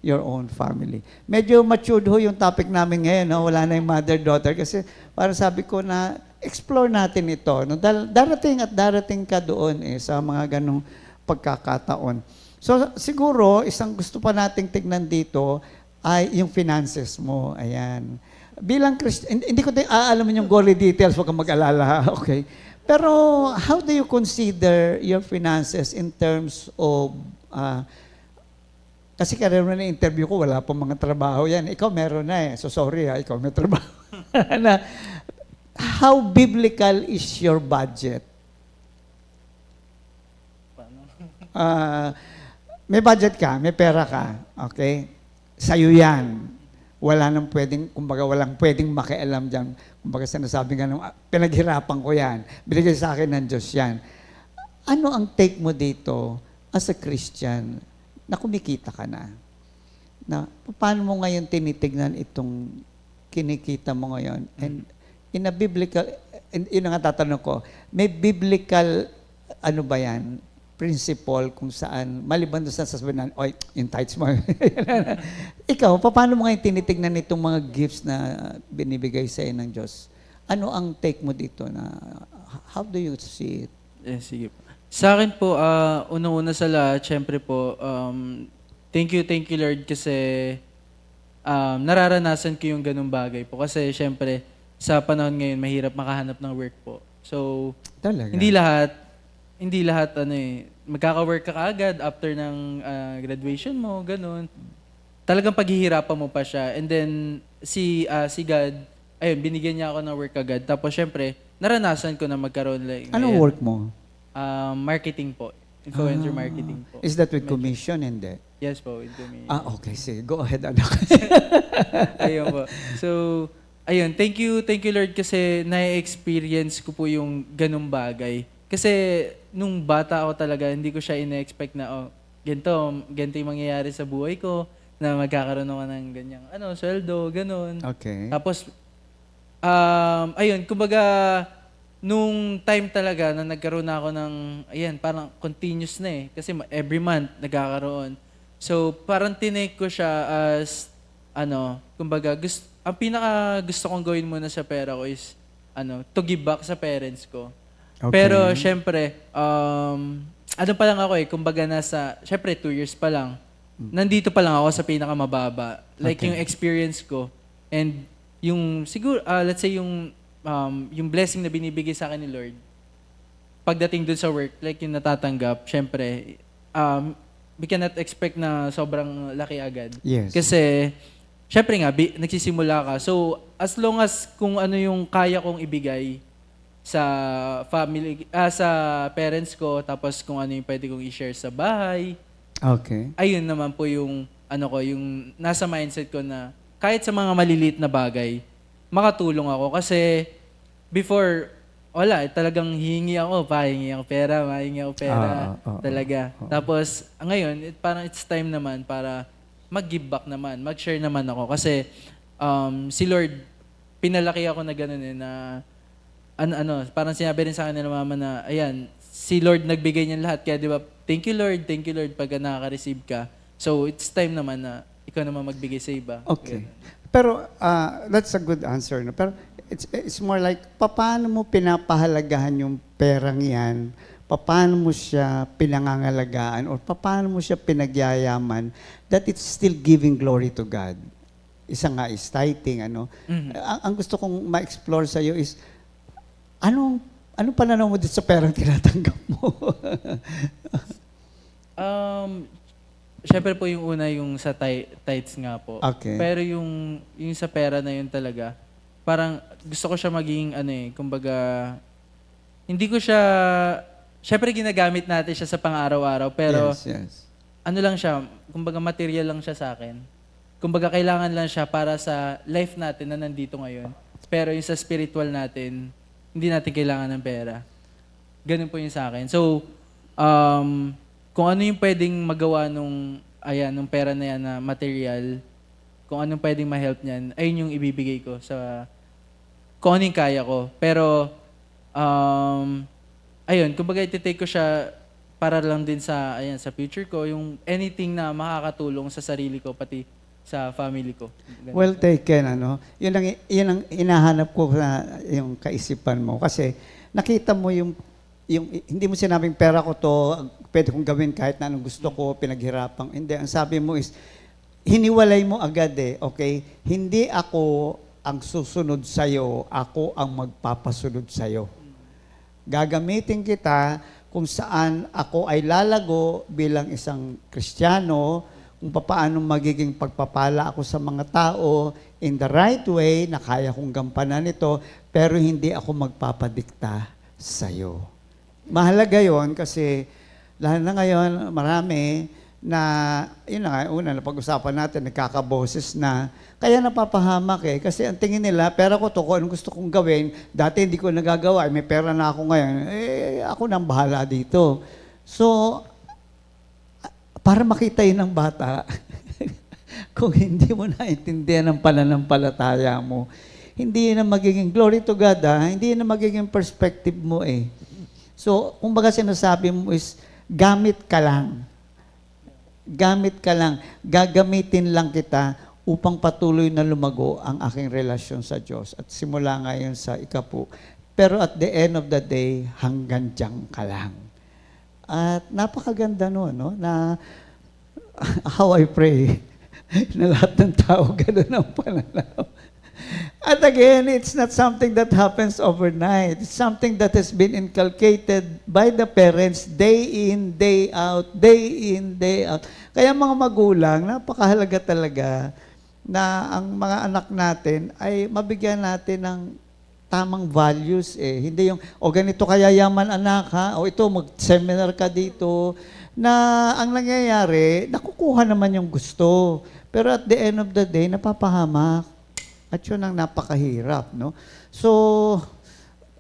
your own family. Medyo matured ho yung topic namin ngayon, no? Wala na yung mother-daughter kasi parang sabi ko na explore natin ito. No? Darating ka doon sa mga ganong pagkakataon. So siguro, isang gusto pa nating tignan dito ay yung finances mo. Ayan. Bilang Christian, hindi ko aalamin yung gory details, huwag kang mag-alala. Okay. Pero how do you consider your finances in terms of kasi karoon na interview ko, wala pang mga trabaho yan. Ikaw meron na eh. So sorry ikaw may trabaho. Na, how biblical is your budget? May budget ka, may pera ka. Okay? Sa'yo yan. Wala nang pwedeng, kumbaga walang pwedeng makialam dyan. Kumbaga sinasabi nga, pinaghirapan ko yan. Binigay sa akin ng Diyos yan. Ano ang take mo dito as a Christian na kumikita ka na? Na paano mo ngayon tinitignan itong kinikita mo ngayon? And in a biblical, yun ang tatanong ko, may biblical, ano ba yan, principle kung saan, maliban doon sa sasabihin na, oy, yung tithes mo. Ikaw, paano mo ngayon tinitignan itong mga gifts na binibigay sa ng Diyos? Ano ang take mo dito na, how do you see it? Sige po. Sa akin po, unang-una sa lahat, syempre po, thank you Lord kasi nararanasan ko yung ganung bagay po. Kasi syempre, sa panahon ngayon, mahirap makahanap ng work po. So, talaga? Hindi lahat magkaka-work ka kaagad after ng graduation mo, ganun. Talagang paghihirapan mo pa siya. And then, si God, ayun, binigyan niya ako ng work agad. Tapos syempre, naranasan ko na magkaroon like... Anong work mo? Marketing po. Influencer marketing po. Is that with commission? Hindi? Yes po, with commission. Okay. Sige. Go ahead, anak. Ayun po. So, ayun. Thank you Lord kasi na-experience ko po yung ganung bagay. Kasi nung bata ako talaga, hindi ko siya ina-expect na, ganito yung mangyayari sa buhay ko, na magkakaroon ako ng ganyang, sweldo, ganun. Okay. Tapos, ayun, kumbaga, nung time talaga na nagkaroon na ako ng, ayan, parang continuous na eh. Kasi every month nagkakaroon. So, parang tinake ko siya as, kumbaga, ang pinaka gusto kong gawin muna sa pera ko is, to give back sa parents ko. Okay. Pero, syempre, pa lang ako eh, kumbaga syempre 2 years pa lang. Nandito pa lang ako sa pinakamababa. Like Okay. yung experience ko. And yung, siguro, let's say yung blessing na binibigay sa akin ni Lord, pagdating dun sa work, like yung natatanggap, syempre, we cannot expect na sobrang laki agad. Yes. Kasi, syempre nga, nagsisimula ka. So, as long as kung ano yung kaya kong ibigay sa family, sa parents ko, tapos kung ano yung pwede kong i-share sa bahay, Okay. ayun naman po yung, yung nasa mindset ko na kahit sa mga maliliit na bagay, makatulong ako. Kasi before, wala, talagang hihingi ako pera, talaga. Tapos ngayon, parang it's time naman para mag-give back naman, mag-share naman ako. Kasi si Lord, pinalaki ako na gano'n eh, na parang sinabi rin sa akin ng mama na, ayan, si Lord nagbigay niyan lahat. Kaya di ba, thank you Lord pagka nakaka-receive ka. So it's time naman na ikaw naman magbigay sa iba. Okay. Pero that's a good answer. No? Pero it's more like, paano mo pinapahalagahan yung perang yan? Paano mo siya pinangangalagaan? Or paano mo siya pinagyayaman that it's still giving glory to God? Isa nga is tithing. Ang gusto kong ma-explore sa'yo is, anong pananaw mo dito sa perang tinatanggap mo? Syempre po yung una yung sa tithes nga po. Okay. Pero yung sa pera na yun talaga, parang gusto ko siya maging kumbaga, hindi ko siya, syempre ginagamit natin siya sa pang-araw-araw, pero yes. lang siya, kumbaga material lang siya sa akin. Kumbaga kailangan lang siya para sa life natin na nandito ngayon. Pero yung sa spiritual natin, hindi natin kailangan ng pera. Ganun po yung sa akin. So, kung ano yung pwedeng magawa nung pera na yan na material, kung anong pwedeng ma-help niyan, ayun yung ibibigay ko sa kung ano yung kaya ko. Pero, ayun, kumbaga ititake ko siya para lang din sa future ko, yung anything na makakatulong sa sarili ko, pati sa family ko. Ganun. Well taken, Yun ang hinahanap ko na yung kaisipan mo. Kasi nakita mo yung hindi mo sinabing pera ko to, pwede kong gawin kahit na anong gusto ko, pinaghirapang. Hindi, ang sabi mo is, hiniwalay mo agad okay? Hindi ako ang susunod sa'yo, ako ang magpapasunod sa'yo. Gagamitin kita kung saan ako ay lalago bilang isang Kristiyano, kung paano magiging pagpapala ako sa mga tao in the right way, na kaya kong gampanan ito, pero hindi ako magpapadikta sa'yo. Mahalaga yon kasi lalo na ngayon, marami na, yun na nga, una, napag-usapan natin, nagkakaboses na, kaya napapahamak kasi ang tingin nila, pera ko to, kung anong gusto kong gawin, dati hindi ko nagagawa, may pera na ako ngayon, ako nang bahala dito. So, para makita yun ng bata, kung hindi mo naintindihan ang pananampalataya mo, hindi na magiging glory to God, hindi na magiging perspective mo So, kumbaga sinasabi mo is, gamit ka lang. Gamit ka lang. Gagamitin lang kita upang patuloy na lumago ang aking relasyon sa Diyos. At simula ngayon sa ikapu. Pero at the end of the day, hanggang diyan ka lang. At napakaganda no? Na how I pray na lahat ng tao ganun ang pananaw. At again, it's not something that happens overnight. It's something that has been inculcated by the parents day in, day out, day in, day out. Kaya mga magulang, napakahalaga talaga na ang mga anak natin ay mabigyan natin ng tamang values Hindi yung, ganito kaya yaman anak o ito, mag-seminar ka dito, na ang nangyayari, nakukuha naman yung gusto. Pero at the end of the day, napapahamak. At yun ang napakahirap, no? So,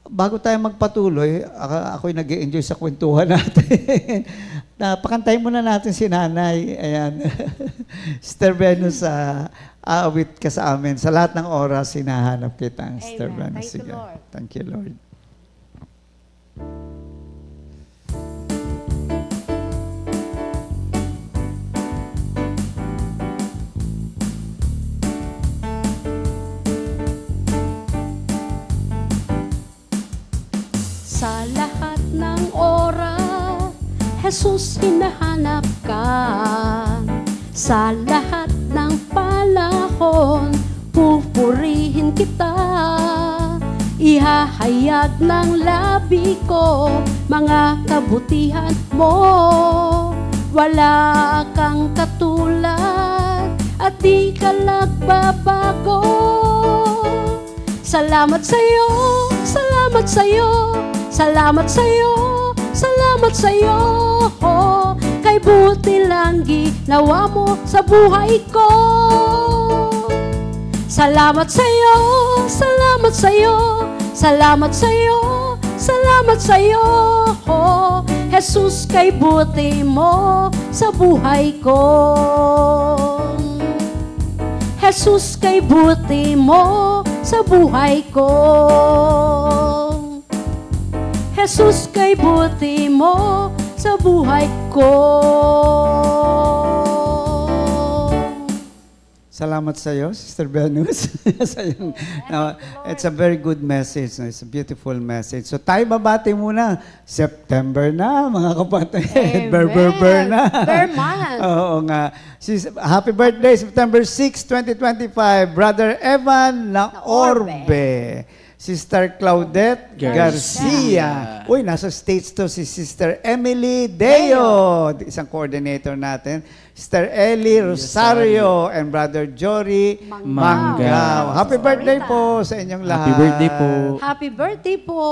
bago tayo magpatuloy, ako'y nag-i-enjoy sa kwentuhan natin. Pakantay muna natin si Nanay. Ayan. Sister Venus, aawit ka sa amin. Sa lahat ng oras, hinahanap kita, Sister Amen. Venus. Thank you, Sige. Lord. Thank you, Lord. Sa lahat ng oras, Jesus, hinahanap ka. Sa lahat ng panahon, pupurihin kita. Ihahayag ng labi ko mga kabutihan mo. Wala kang katulad at di ka nagbabago. Salamat sa'yo, salamat sa'yo, salamat sa'yo, salamat sa'yo. Kay buti lang ginawa mo sa buhay ko. Salamat sa'yo, salamat sa'yo, salamat sa'yo, salamat sa'yo. Jesus, kay buti mo sa buhay ko. Jesus, kay buti mo sa buhay ko. Jesus, kay buti mo sa buhay ko. Salamat sa iyo, Sister Venus. It's a very good message. No? It's a beautiful message. So tayo babati muna. September na, mga kapatid. Amen. Ber na. Berman. Oo nga. Happy birthday, September 6, 2025. Brother Evan Naorbe. Sister Claudette Garcia. Uy, nasa States to si Sister Emily Deo, isang coordinator natin. Sister Ellie Rosario and Brother Jory Manggaw. Happy birthday po sa inyong lahat. Happy birthday po. Happy birthday po.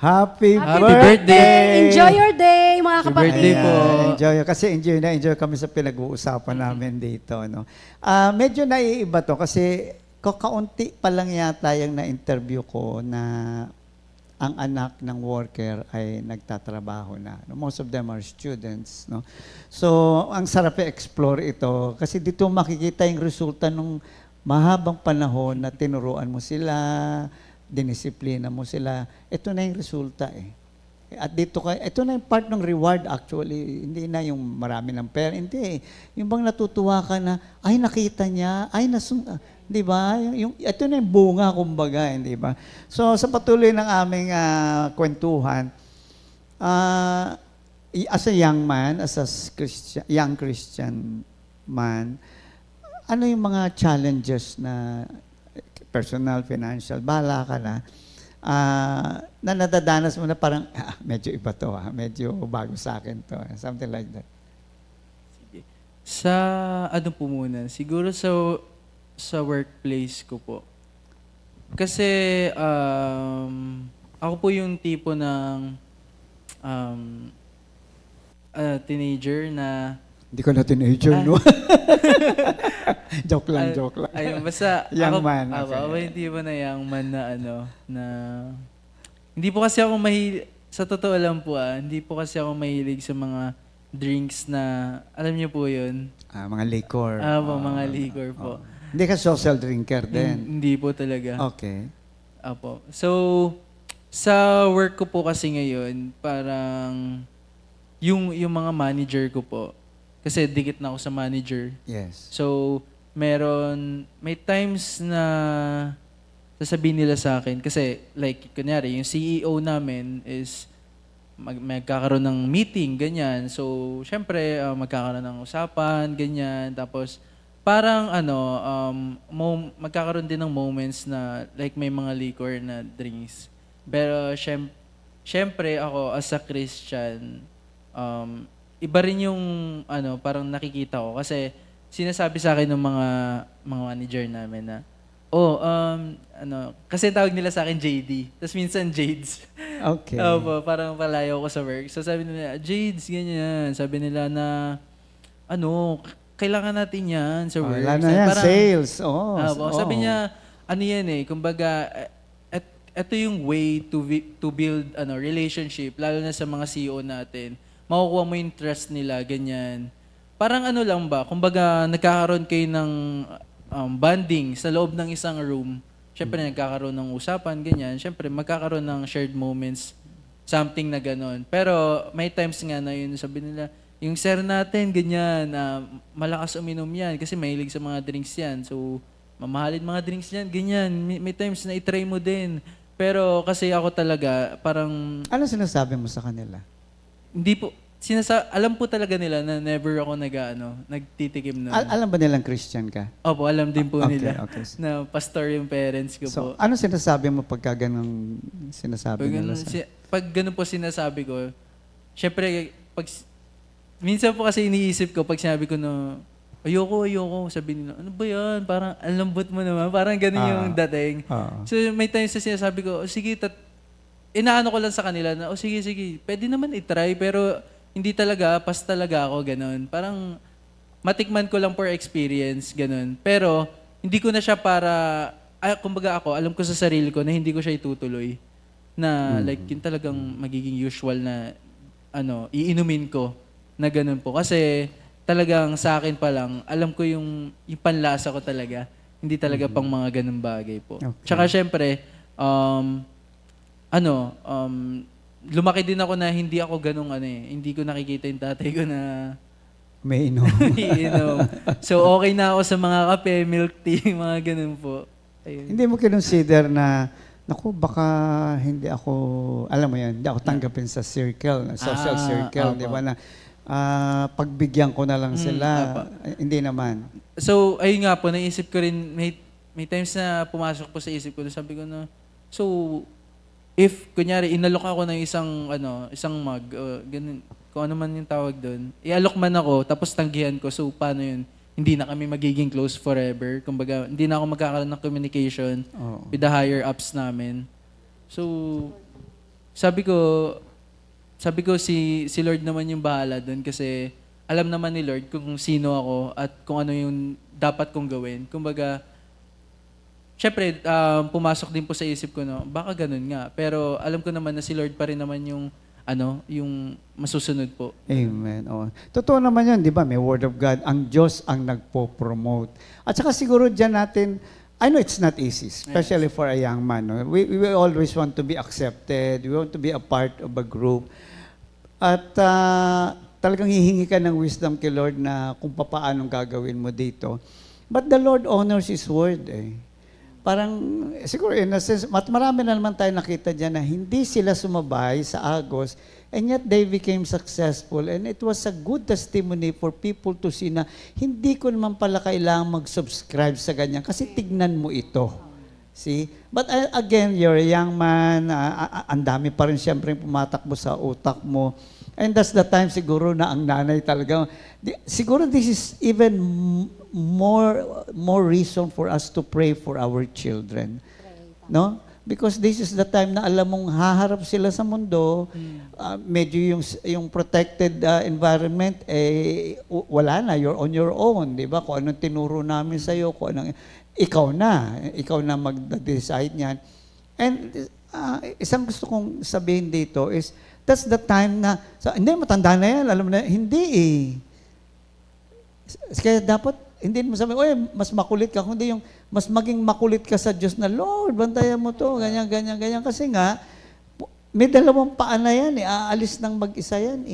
Happy Happy birthday! Enjoy your day, mga Happy kapatid. birthday po. Enjoy. Kasi enjoy kami sa pinag-uusapan namin dito. No? Medyo naiiba to kasi kaunti pa lang yata yung na-interview ko na ang anak ng worker ay nagtatrabaho na. No? Most of them are students. No? So, ang sarap i-explore ito kasi dito makikita yung resulta ng mahabang panahon na tinuruan mo sila, dinisiplina mo sila. Ito na yung resulta eh. At dito ito na yung part ng reward actually. Hindi na yung marami ng pera. Hindi. Yung bang natutuwa ka na, ay nakita niya, ay di ba? Ito na yung bunga kumbaga, di ba? So sa patuloy ng aming kwentuhan, as a young man, as a young Christian man, ano yung mga challenges na personal, financial, bahala ka na, na nadadanas mo na parang, medyo iba to, medyo bago sa akin to, something like that. Sa ano po muna, siguro sa workplace ko po. Kasi ako po yung tipo ng teenager na Hindi ko na teenager, no? joke lang. Ayun, basta Young ako, man. ako yung tipo na young man na na hindi po kasi ako sa totoo lang po hindi po kasi ako mahilig sa mga drinks na, alam niyo po yun? Mga liquor. Mga liquor po. Hindi ka social drinker din. Hindi po talaga. Okay. Apo. So, sa work ko po kasi ngayon, parang yung mga manager ko po, Kasi dikit na ako sa manager. Yes. So, may times na sasabihin nila sa akin, kasi like, kunyari, yung CEO namin is magkakaroon ng meeting, ganyan. So, syempre, magkakaroon ng usapan, ganyan. Tapos, parang magkakaroon din ng moments na like may mga liquor na drinks. Pero, syempre, ako as a Christian, iba rin yung parang nakikita ko. Kasi, sinasabi sa akin ng mga manager namin na, kasi tawag nila sa akin JD. Tapos minsan Jades. Okay. Opo, parang palayo ko sa work. So sabi nila, Jades, ganyan. Sabi nila na, kailangan natin yan sa work. Wala na yan, Parang, sales. Oh, Sabi niya, yan kumbaga, ito yung way to build relationship, lalo na sa mga CEO natin. Makukuha mo yung trust nila, ganyan. Parang lang ba, kumbaga nagkakaroon kayo ng bonding sa loob ng isang room. Siyempre nagkakaroon ng usapan, ganyan. Siyempre magkakaroon ng shared moments, something na ganon. Pero may times nga na yun, sabi nila, yung sir natin, ganyan, malakas uminom yan kasi mahilig sa mga drinks yan. So, mamahalin mga drinks yan, ganyan. May times na itry mo din. Pero kasi ako talaga, parang... Ano sinasabi mo sa kanila? Hindi po, alam po talaga nila na never ako nagtitikim na. Alam ba nilang Christian ka? Opo, alam din po nila Okay. na pastor yung parents ko So, po. ano sinasabi mo pagka ganun sinasabi nila sa... Pag ganun po sinasabi ko, syempre, minsan po kasi iniisip ko, pag sinabi ko na, ayoko, sabi nila, ano ba yan? Parang, ang lambot mo naman. Parang ganun yung dating. So, may times na sinasabi ko, sige, inaano ko lang sa kanila na, sige, pwede naman itry, pero hindi talaga, pas talaga ako, ganun. Parang matikman ko lang for experience, ganun. Pero hindi ko na siya para, kumbaga ako, alam ko sa sarili ko na hindi ko siya itutuloy. Na like, yun talagang magiging usual na, iinumin ko na ganun po. Kasi talagang sa akin pa lang, alam ko yung panlasa ko talaga. Hindi talaga pang mga ganun bagay po. Okay. Tsaka syempre, lumaki din ako na hindi ako ganung hindi ko nakikita yung tatay ko na May inom. iinom. So okay na ako sa mga kape, milk tea, mga ganun po. Ayun. Hindi mo kinonsider na, naku, baka hindi ako, alam mo yan, hindi ako tanggapin sa circle, social circle, opo. di ba na, pagbigyan ko na lang sila. Hindi naman. So ayun nga po, naisip ko rin, may times na pumasok po sa isip ko, sabi ko na, so, if, kunyari, inalok ako ng isang mug, ganun, kung ano man yung tawag doon, ialok man ako, tapos tanggihan ko, so paano yun? Hindi na kami magiging close forever. Kumbaga, hindi na ako magkakaroon ng communication with the higher ups namin. So, sabi ko si Lord naman yung bahala doon kasi alam naman ni Lord kung sino ako at kung ano yung dapat kong gawin. Kumbaga, syempre, pumasok din po sa isip ko, baka ganun nga. Pero alam ko naman na si Lord pa rin naman yung masusunod po. Amen. Totoo naman yun, di ba? May Word of God. Ang Diyos ang nagpo-promote. At saka siguro dyan natin, I know it's not easy, especially for a young man. No? We always want to be accepted. We want to be a part of a group. At talagang hihingi ka ng wisdom kay Lord na kung papaanong gagawin mo dito. But the Lord honors His Word Parang, siguro in a sense, marami na naman tayo nakita dyan na hindi sila sumabay sa Agos, and yet they became successful. And it was a good testimony for people to see na hindi ko naman pala kailangan mag-subscribe sa ganyan kasi tignan mo ito. See? But again, you're a young man, ang dami pa rin siyempre pumatakbo sa utak mo. And that's the time siguro na ang nanay talaga, siguro this is even more reason for us to pray for our children. No? Because this is the time na alam mong haharap sila sa mundo, medyo yung protected environment, wala na, you're on your own, di ba? Kung anong tinuro namin sa'yo, kung anong, ikaw na mag-decide niyan. And isang gusto kong sabihin dito is, that's the time na, hindi, matanda na yan, alam mo na, hindi Kaya dapat, hindi mo sabihin, mas makulit ka, kundi yung mas maging makulit ka sa Diyos na, Lord, bantayan mo to, ganyan. Kasi nga, may dalawang paa na yan, aalis ng mag-isa yan.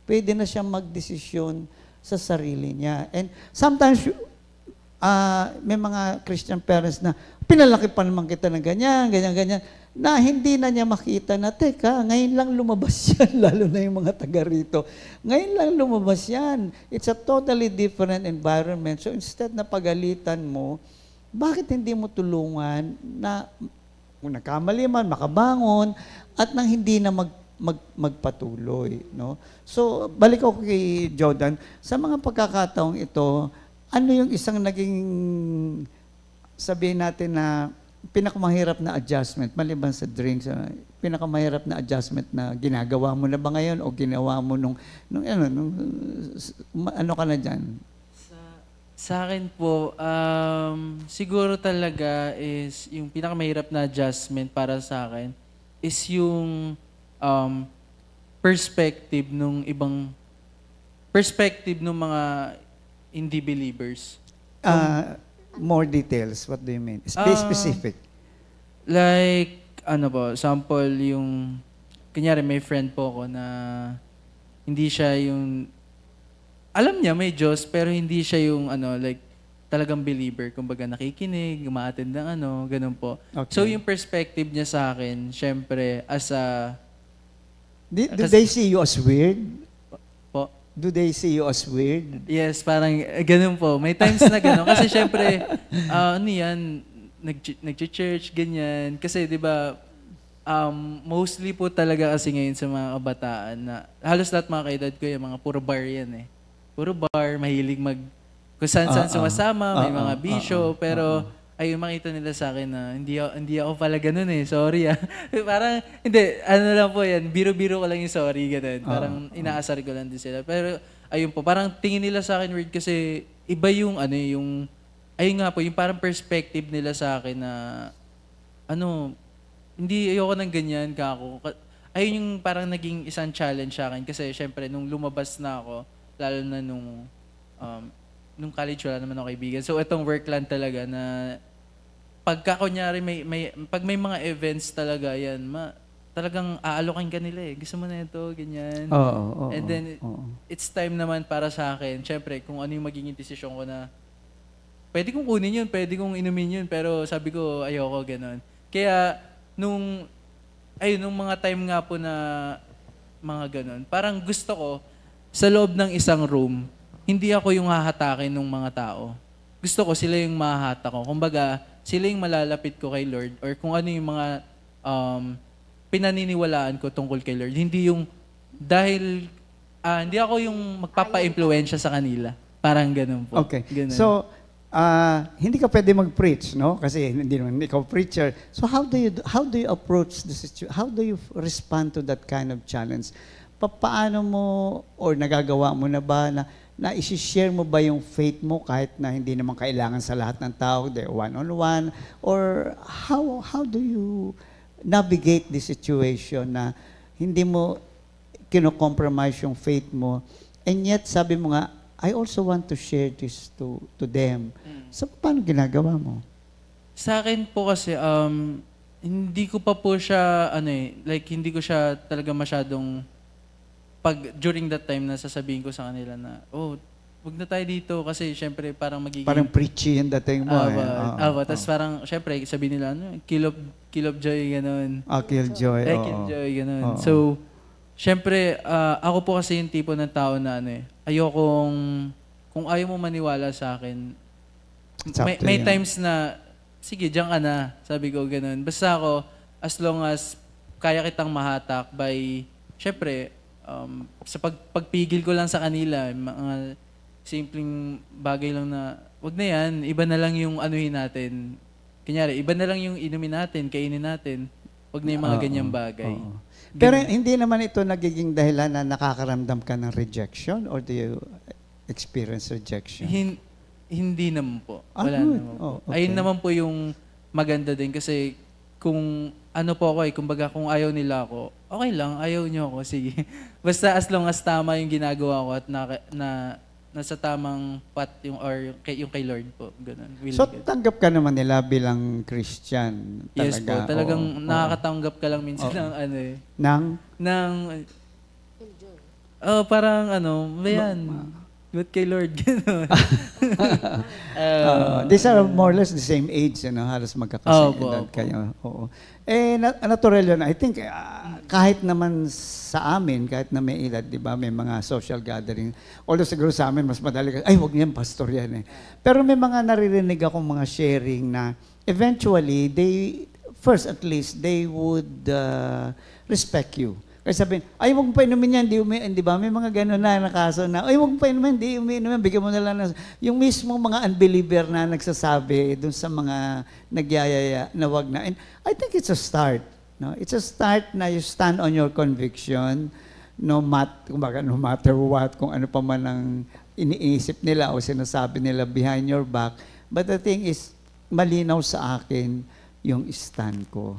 Pwede na siyang magdesisyon sa sarili niya. And sometimes, may mga Christian parents na pinalaki pa naman kita ng ganyan, ganyan, na hindi na niya makita na, teka, ngayon lang lumabas yan, lalo na yung mga taga rito. Ngayon lang lumabas yan. It's a totally different environment. So instead na pagalitan mo, bakit hindi mo tulungan na kung nagkamali man, makabangon, at nang hindi na magpatuloy. No? So, balik ako kay Jordan. Sa mga pagkakataong ito, ano yung isang naging, sabihin natin na, pinakamahirap na adjustment, maliban sa drinks, pinakamahirap na adjustment na ginagawa mo na ba ngayon o ginawa mo nung ano ka na dyan? Sa akin po, siguro talaga is yung pinakamahirap na adjustment para sa akin is yung perspective ng mga hindi believers. More details, what do you mean? Specific. Like, sample yung, kunyari may friend po ako na hindi siya yung, alam niya may Diyos, pero hindi siya yung, talagang believer. Kumbaga nakikinig, umaattend ng ganun po. Okay. So yung perspective niya sa akin, syempre, as a... Do they see you as weird? Po? Do they see you as weird? Yes, parang ganun po. May times na ganun. Kasi syempre, nag-church, ganyan. Kasi di ba, mostly po talaga kasi ngayon sa mga kabataan na halos lahat mga kaedad ko yung mga puro bar yan eh. Puro bar, mahilig kung saan-saan sumasama, may mga bisyo, pero ayun makita nila sa akin na hindi ako pala ganun eh. Sorry ah. Parang, hindi, lang po yan, biro-biro ko lang yung sorry, ganun. Parang inaasar ko lang din sila. Pero ayun po, parang tingin nila sa akin weird kasi iba yung ayun nga po, yung parang perspective nila sa akin na hindi ayoko ng ganyan kako. Ayun yung parang naging isang challenge sa akin kasi syempre nung lumabas na ako, lalo na nung college wala naman ako kaibigan. So itong work lang talaga na pagka kunyari pag may mga events talaga yan, talagang aalokin ka nila eh. Gusto mo na ito, ganyan. And then it's time naman para sa akin. Syempre kung ano yung magiging desisyon ko na pwede kong kunin yun, pwede kong inumin yun, pero sabi ko ayoko ganun. Kaya nung mga time nga po na mga ganun, parang gusto ko sa loob ng isang room, hindi ako yung hahatakin ng mga tao. Gusto ko sila yung mahahatak ko. Kumbaga, sila yung malalapit ko kay Lord or kung ano yung mga pinaniniwalaan ko tungkol kay Lord. Hindi yung dahil hindi ako yung magpapa-impluwensya sa kanila. Parang ganun po. Okay. Ganun. So, hindi ka pwede mag-preach, no? Kasi hindi naman ikaw preacher. So how do you approach the situation? How do you respond to that kind of challenge? Paano mo or nagagawa mo na ba na isi-share mo ba yung faith mo kahit na hindi naman kailangan sa lahat ng tao, one-on-one? Or how do you navigate the situation na hindi mo kino-compromise yung faith mo and yet sabi mo nga, I also want to share this to them. So, paano ginagawa mo? Sa akin po kasi, hindi ko pa po siya, hindi ko siya talaga masyadong, during that time na sasabihin ko sa kanila na, wag na tayo dito kasi syempre parang magiging... Parang preachy yung dating mo. Tapos parang, syempre, sabihin nila, kill of joy, gano'n. Killjoy. Killjoy, gano'n. So, syempre, ako po kasi yung tipo ng tao na kung ayaw mo maniwala sa akin, may times na, sige, diyan ka na, sabi ko ganun. Basta ako, as long as kaya kitang mahatak by, syempre, sa pagpigil ko lang sa kanila, mga simpleng bagay lang na, wag na yan, iba na lang yung anuhin natin. Kunyari, iba na lang yung inumin natin, kainin natin, wag na yung mga ganyang bagay. Pero hindi naman ito nagiging dahilan na nakakaramdam ka ng rejection or do you experience rejection? Hindi naman po. Wala naman po. Okay. Ayun naman po yung maganda din kasi kung po ako kumbaga kung ayaw nila ako, okay lang, ayaw niyo ako, sige. Basta as long as tama yung ginagawa ko at nasa tamang path yung kay Lord po, ganun. So tanggap ka naman nila bilang Christian talaga? Yes po, talagang nakakatanggap ka lang minsan ng parang bayan. ba't kay Lord? Ganun. These are more or less the same age, halos magkakasing Opo, edad opo. kayo. Oo. Natural yun. I think, kahit naman sa amin, kahit na may edad, di ba, may mga social gathering. Although siguro sa amin, mas madali, ay, wag niyan, pastor yan eh. Pero may mga naririnig akong mga sharing na eventually, first at least, they would respect you. Kasi sabihin, ay, huwag mo pa inumin yan, di ba? May mga gano'n na kaso na, ay, huwag mo pa inumin, di umiinom yan, bigyan mo na lang. Yung mismo mga unbeliever na nagsasabi dun sa mga nagyayaya na wag na. And I think it's a start. No? It's a start na you stand on your conviction, no matter what, kung ano pa man ang iniisip nila o sinasabi nila behind your back. But the thing is, malinaw sa akin yung stand ko.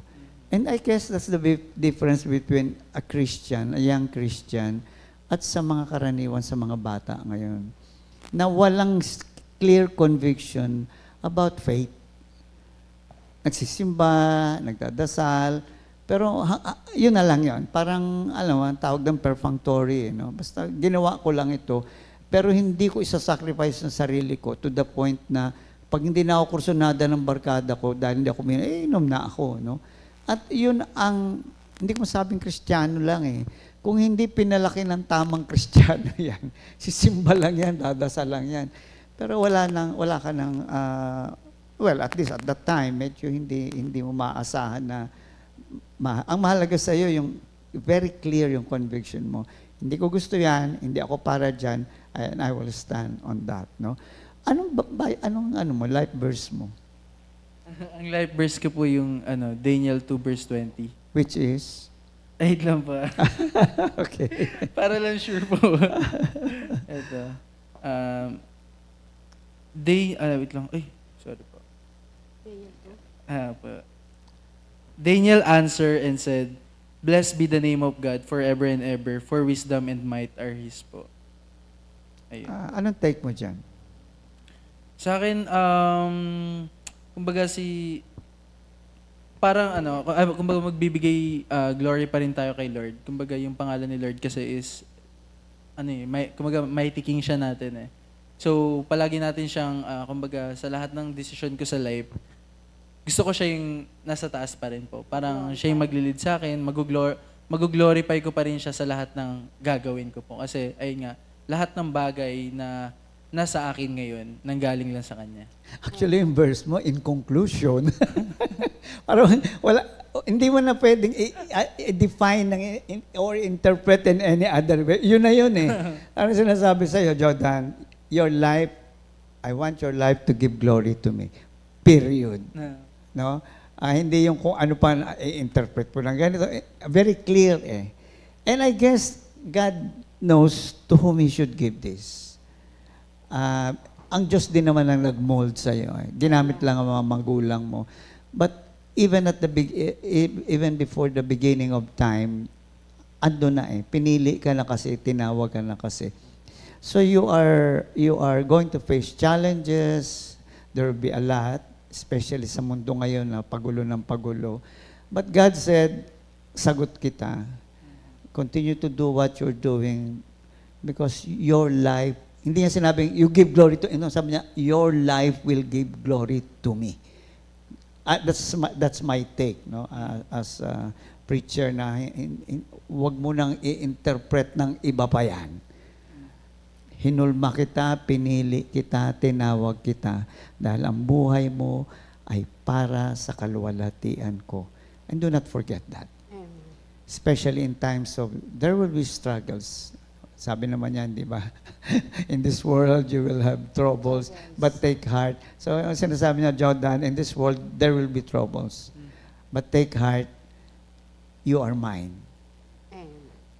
And I guess that's the difference between a Christian, a young Christian, at sa mga karaniwan sa mga bata ngayon. Na walang clear conviction about faith. Nagsisimba, nagdadasal, pero yun na lang yun. Parang, alam mo, tawag ng perfunctory. No? Basta ginawa ko lang ito, pero hindi ko isa-sacrifice ng sarili ko to the point na pag hindi na ako kursunada ng barkada ko, dahil hindi ako inom na ako. No? At yun ang, hindi ko masabing Kristiyano lang eh. Kung hindi pinalaki ng tamang Kristiyano yan, sisimba lang yan, dadasal lang yan. Pero wala ka ng, well, at least at that time, medyo hindi mo maasahan na, ang mahalaga sa iyo yung very clear yung conviction mo. Hindi ko gusto yan, hindi ako para dyan, and I will stand on that. No? Anong life verse mo? Ang life verse ko po yung Daniel 2 verse 20. Which is? Wait lang pa. Okay. Para lang sure po. Ito. Wait lang. Ay, sorry po. Daniel answered and said, "Blessed be the name of God forever and ever, for wisdom and might are His po." Ayun. Anong take mo dyan? Sa akin, kumbaga kumbaga magbibigay glory pa rin tayo kay Lord. Kumbaga yung pangalan ni Lord kasi is, kumbaga mighty king siya natin eh. So, palagi natin siyang, kumbaga sa lahat ng decision ko sa life, gusto ko siya yung nasa taas pa rin po. Parang siya yung maglilid sa akin, mag-glorify ko pa rin siya sa lahat ng gagawin ko po. Kasi, ayun nga, lahat ng bagay na nasa akin ngayon, nanggaling lang sa Kanya. Actually, yung verse mo, in conclusion, parang hindi mo na pwedeng define or interpret in any other way. Yun na yun eh. Ano sinasabi sa'yo, Jordan? Your life, I want your life to give glory to me. Period. No? Hindi yung kung ano pa i-interpret po ng ganito. Very clear eh. And I guess God knows to whom He should give this. Ang Diyos din naman ang nag-mold sa'yo. Ginamit lang ang mga magulang mo. But even before the beginning of time, ando na eh. Pinili ka na kasi, tinawag ka na kasi. So you are going to face challenges. There will be a lot, especially sa mundo ngayon na pagulo ng pagulo. But God said, sagot kita. Continue to do what you're doing because your life, hindi niya sinabing, you give glory to, sabi niya, your life will give glory to me. That's my take, no? As a preacher na, wag mo nang i-interpret ng iba pa yan. Hinulma kita, pinili kita, tinawag kita, dahil ang buhay mo ay para sa kaluwalhatian ko. And do not forget that. Especially in times of, there will be struggles. Sabi naman yan, di ba? In this world, you will have troubles, but take heart. So, sinasabi niya, Jordan, in this world, there will be troubles. But take heart, you are mine.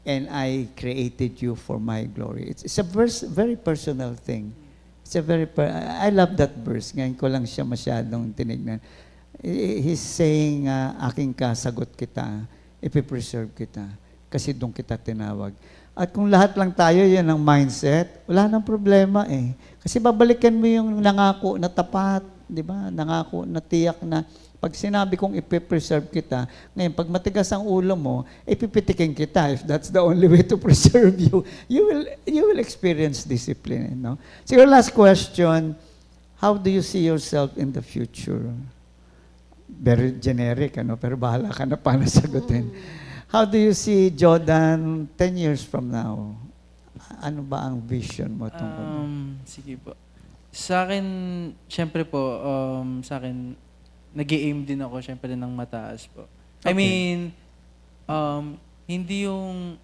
And I created you for my glory. It's a very personal thing. It's a I love that verse. Ngayon ko lang siya masyadong tinignan. He's saying, aking kasagot kita, ipipreserve kita, kasi doon kita tinawag. At kung lahat lang tayo, yan ang mindset, wala nang problema eh. Kasi babalikan mo yung nangako na tapat, di ba? Nangako na tiyak na Pag sinabi kong ipipreserve kita, ngayon, pag matigas ang ulo mo, ipipitikin kita. If that's the only way to preserve you, you will experience discipline. No? Siguro last question, how do you see yourself in the future? Very generic, ano? Pero bahala ka na paano sagutin. How do you see Jordan 10 years from now? Ano ba ang vision mo tungkol? Sige po. Sa akin, syempre po, sa akin, nag-i-aim din ako syempre ng mataas po. I mean, hindi yung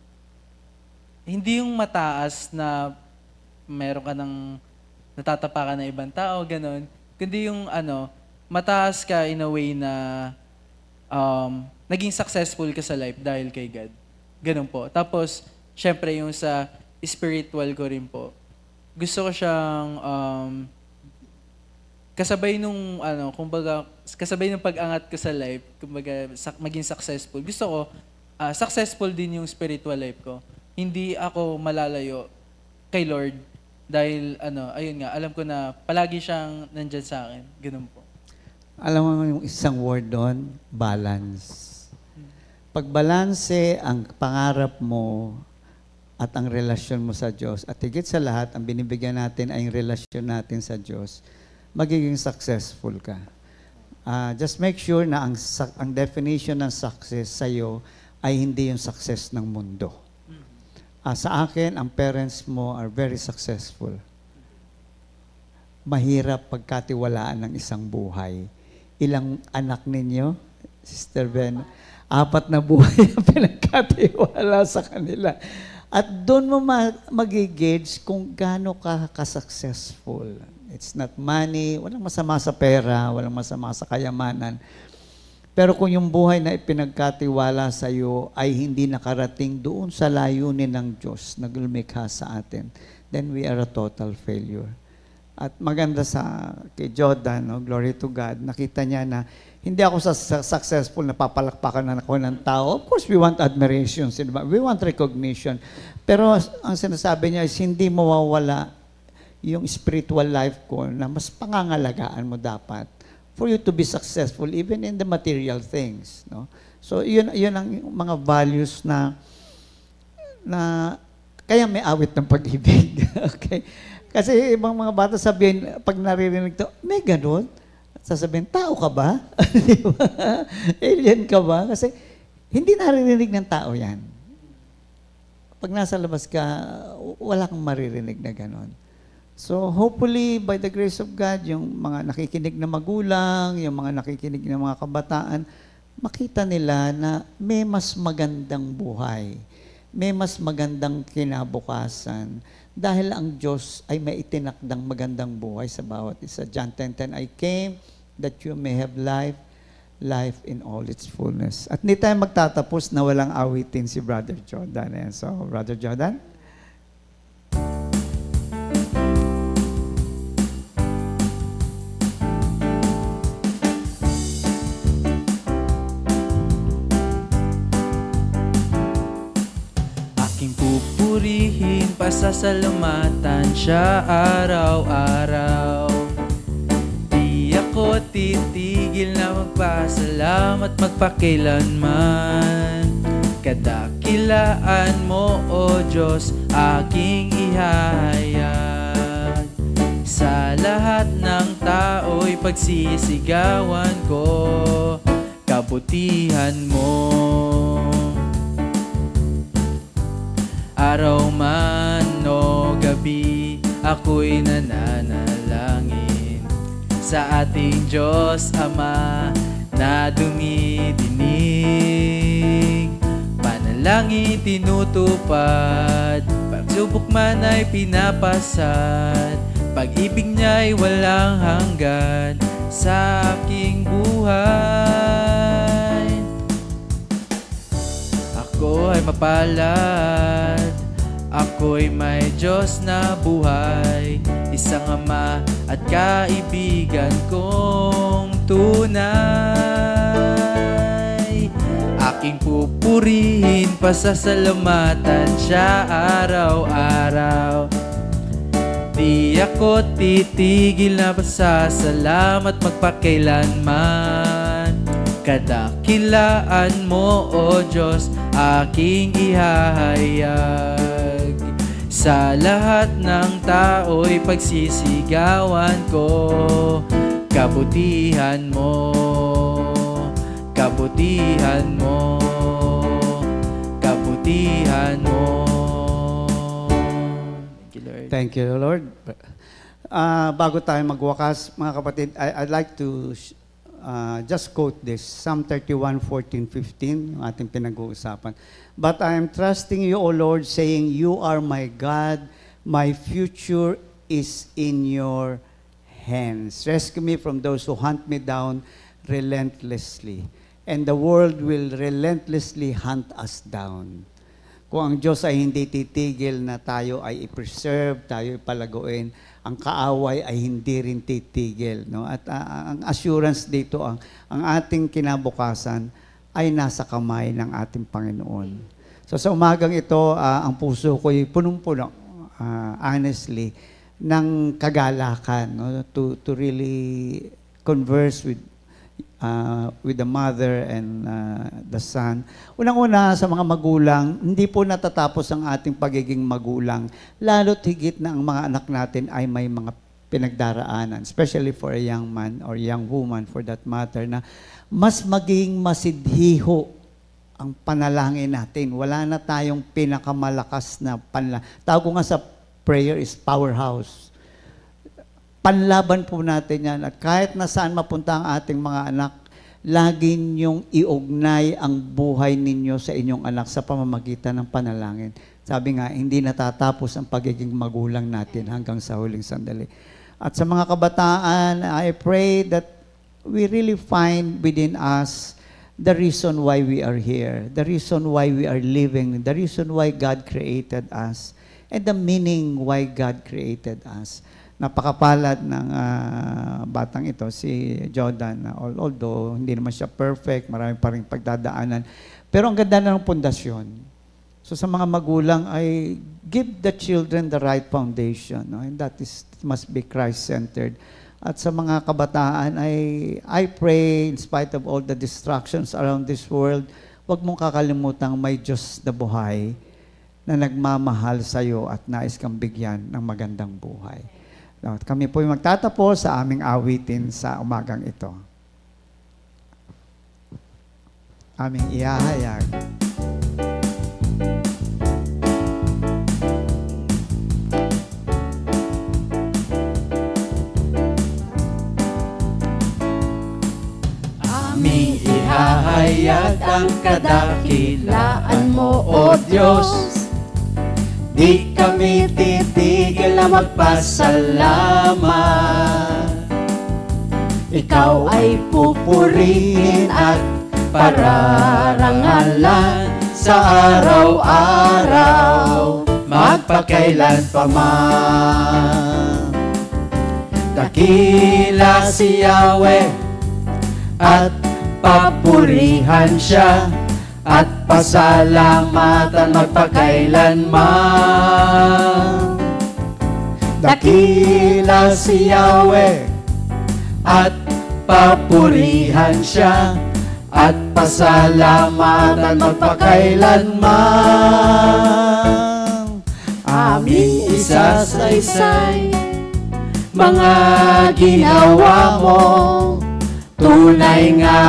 mataas na meron ka ng natatapakan na ibang tao, ganon. Kundi yung mataas ka in a way na naging successful ka sa life dahil kay God. Ganon po. Tapos, syempre yung sa spiritual ko rin po. Gusto ko siyang kasabay nung kumbaga kasabay ng pag-angat ko sa life, kumbaga maging successful. Gusto ko successful din yung spiritual life ko. Hindi ako malalayo kay Lord dahil ayun nga, alam ko na palagi siyang nandiyan sa akin. Ganun po. Alam mo yung isang word doon, balance. Pagbalanse ang pangarap mo at ang relasyon mo sa Diyos, at higit sa lahat, ang binibigyan natin ay yung relasyon natin sa Diyos, magiging successful ka. Just make sure na ang definition ng success sa iyo ay hindi yung success ng mundo. Sa akin, ang parents mo are very successful. Mahirap pagkatiwalaan ng isang buhay. Ilang anak ninyo, Sister Ben? 4 na buhay ang pinagkatiwala sa kanila. At doon mo mag-gauge kung gaano ka ka-successful. It's not money, walang masama sa pera, walang masama sa kayamanan. Pero kung yung buhay na ipinagkatiwala sa iyo ay hindi nakarating doon sa layunin ng Diyos na lumikha sa atin, then we are a total failure. At maganda kay Jordan, glory to God, nakita niya na hindi ako successful na papalakpakan na ako ng tao. Of course, we want admiration. We want recognition. Pero ang sinasabi niya is hindi mawawala yung spiritual life ko na mas pangangalagaan mo dapat for you to be successful even in the material things. No? So, yun ang mga values na kaya may awit ng pag-ibig. Okay? Kasi ibang mga bata sabihin, pag naririnig to, may ganun. Sasabihin, tao ka ba? Di ba? Alien ka ba? Kasi hindi naririnig ng tao yan. Pag nasa labas ka, wala kang maririnig na gano'n. So hopefully, by the grace of God, yung mga nakikinig na magulang, yung mga nakikinig na mga kabataan, makita nila na may mas magandang buhay. May mas magandang kinabukasan. Dahil ang Diyos ay may itinakdang magandang buhay sa bawat isa. John 10:10, I came that you may have life in all its fullness. At hindi tayo magtatapos na walang awitin si Brother Jordan. And so, Brother Jordan? Aking pupurihin, pasasalamatan siya araw-araw. Di ako titigil na magpasalamat magpakailanman. Kadakilaan mo, O Diyos, aking ihahayag. Sa lahat ng tao'y pagsisigawan ko kabutihan mo. Araw man o gabi, ako'y nananalangin sa ating Diyos Ama na dumidinig. Panalangin tinutupad, pagsubok man ay pinapasad. Pag-ibig niya'y walang hanggan sa aking buhay. Ako ay mapalad, ako'y may Diyos na buhay, isang Ama at kaibigan kong tunay. Aking pupurihin, pasasalamatan siya araw-araw. Di ako titigil na pasasalamat magpakailanman. kadakilaan mo, O Diyos, aking ihahayag. Sa lahat ng tao'y pagsisigawan ko, kabutihan mo, kabutihan mo, kabutihan mo. Thank you, Lord. Thank you, Lord. Bago tayo magwakas, mga kapatid, I'd like to just quote this, Psalm 31:14-15, yung ating pinag-uusapan. But I am trusting you, O Lord, saying, you are my God, my future is in your hands. Rescue me from those who hunt me down relentlessly, and the world will relentlessly hunt us down. Kung ang Diyos ay hindi titigil na tayo ay i-preserve, tayo ipalaguin, ang kaaway ay hindi rin titigil. No? At ang assurance dito, ang ating kinabukasan ay nasa kamay ng ating Panginoon. So sa umagang ito, ang puso ko'y punong-puno, honestly, ng kagalakan, no? to really converse with the mother and the son. Unang-una sa mga magulang, hindi po natatapos ang ating pagiging magulang, lalo't higit na ang mga anak natin ay may mga pinagdaraanan, especially for a young man or young woman for that matter, na mas maging masidhiho ang panalangin natin. Wala na tayong pinakamalakas na panalangin. Tawag ko nga sa prayer is powerhouse. Panlaban po natin yan. At kahit na saan mapunta ang ating mga anak, lagi niyong iugnay ang buhay ninyo sa inyong anak sa pamamagitan ng panalangin. Sabi nga, hindi natatapos ang pagiging magulang natin hanggang sa huling sandali. At sa mga kabataan, I pray that we really find within us the reason why we are here, the reason why we are living, the reason why God created us, and the meaning why God created us. Napakapalad ng batang ito, si Jordan. Although hindi naman siya perfect, marami pa rin pagdadaanan. Pero ang ganda na ng pundasyon. So sa mga magulang ay give the children the right foundation. No? And that must be Christ-centered. At sa mga kabataan ay I pray in spite of all the distractions around this world, huwag mong kakalimutang may Diyos na buhay na nagmamahal sa iyo at nais kang bigyan ng magandang buhay. At kami po ay magtatapos sa aming awitin sa umagang ito. Aming ihahayag. Aming ihahayag ang kadakilaan mo, O Diyos. Di kami titigil na magpasalamat. Ikaw ay pupurihin at pararangalan sa araw-araw, magpakailan pa man. Dakila si Yahweh at papurihan siya, at pasalamatan magpakailanman. Dakila si Yahweh at papurihan siya, at pasalamatan magpakailanman. Aming isasaysay mga ginawa mo, tunay nga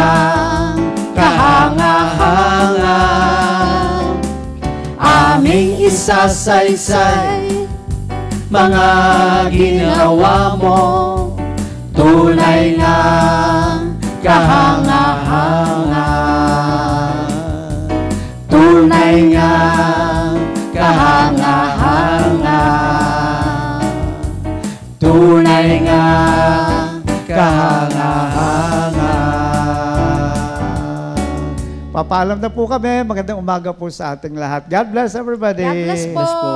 kahanga-hanga. Aming isasaysay mga ginawa mo, tunay nga kahanga-hanga. Tunay nga kahanga-hanga. Tunay nga kahanga-hanga. Papaalam na po kami. Magandang umaga po sa ating lahat. God bless everybody. God bless po. Bless po.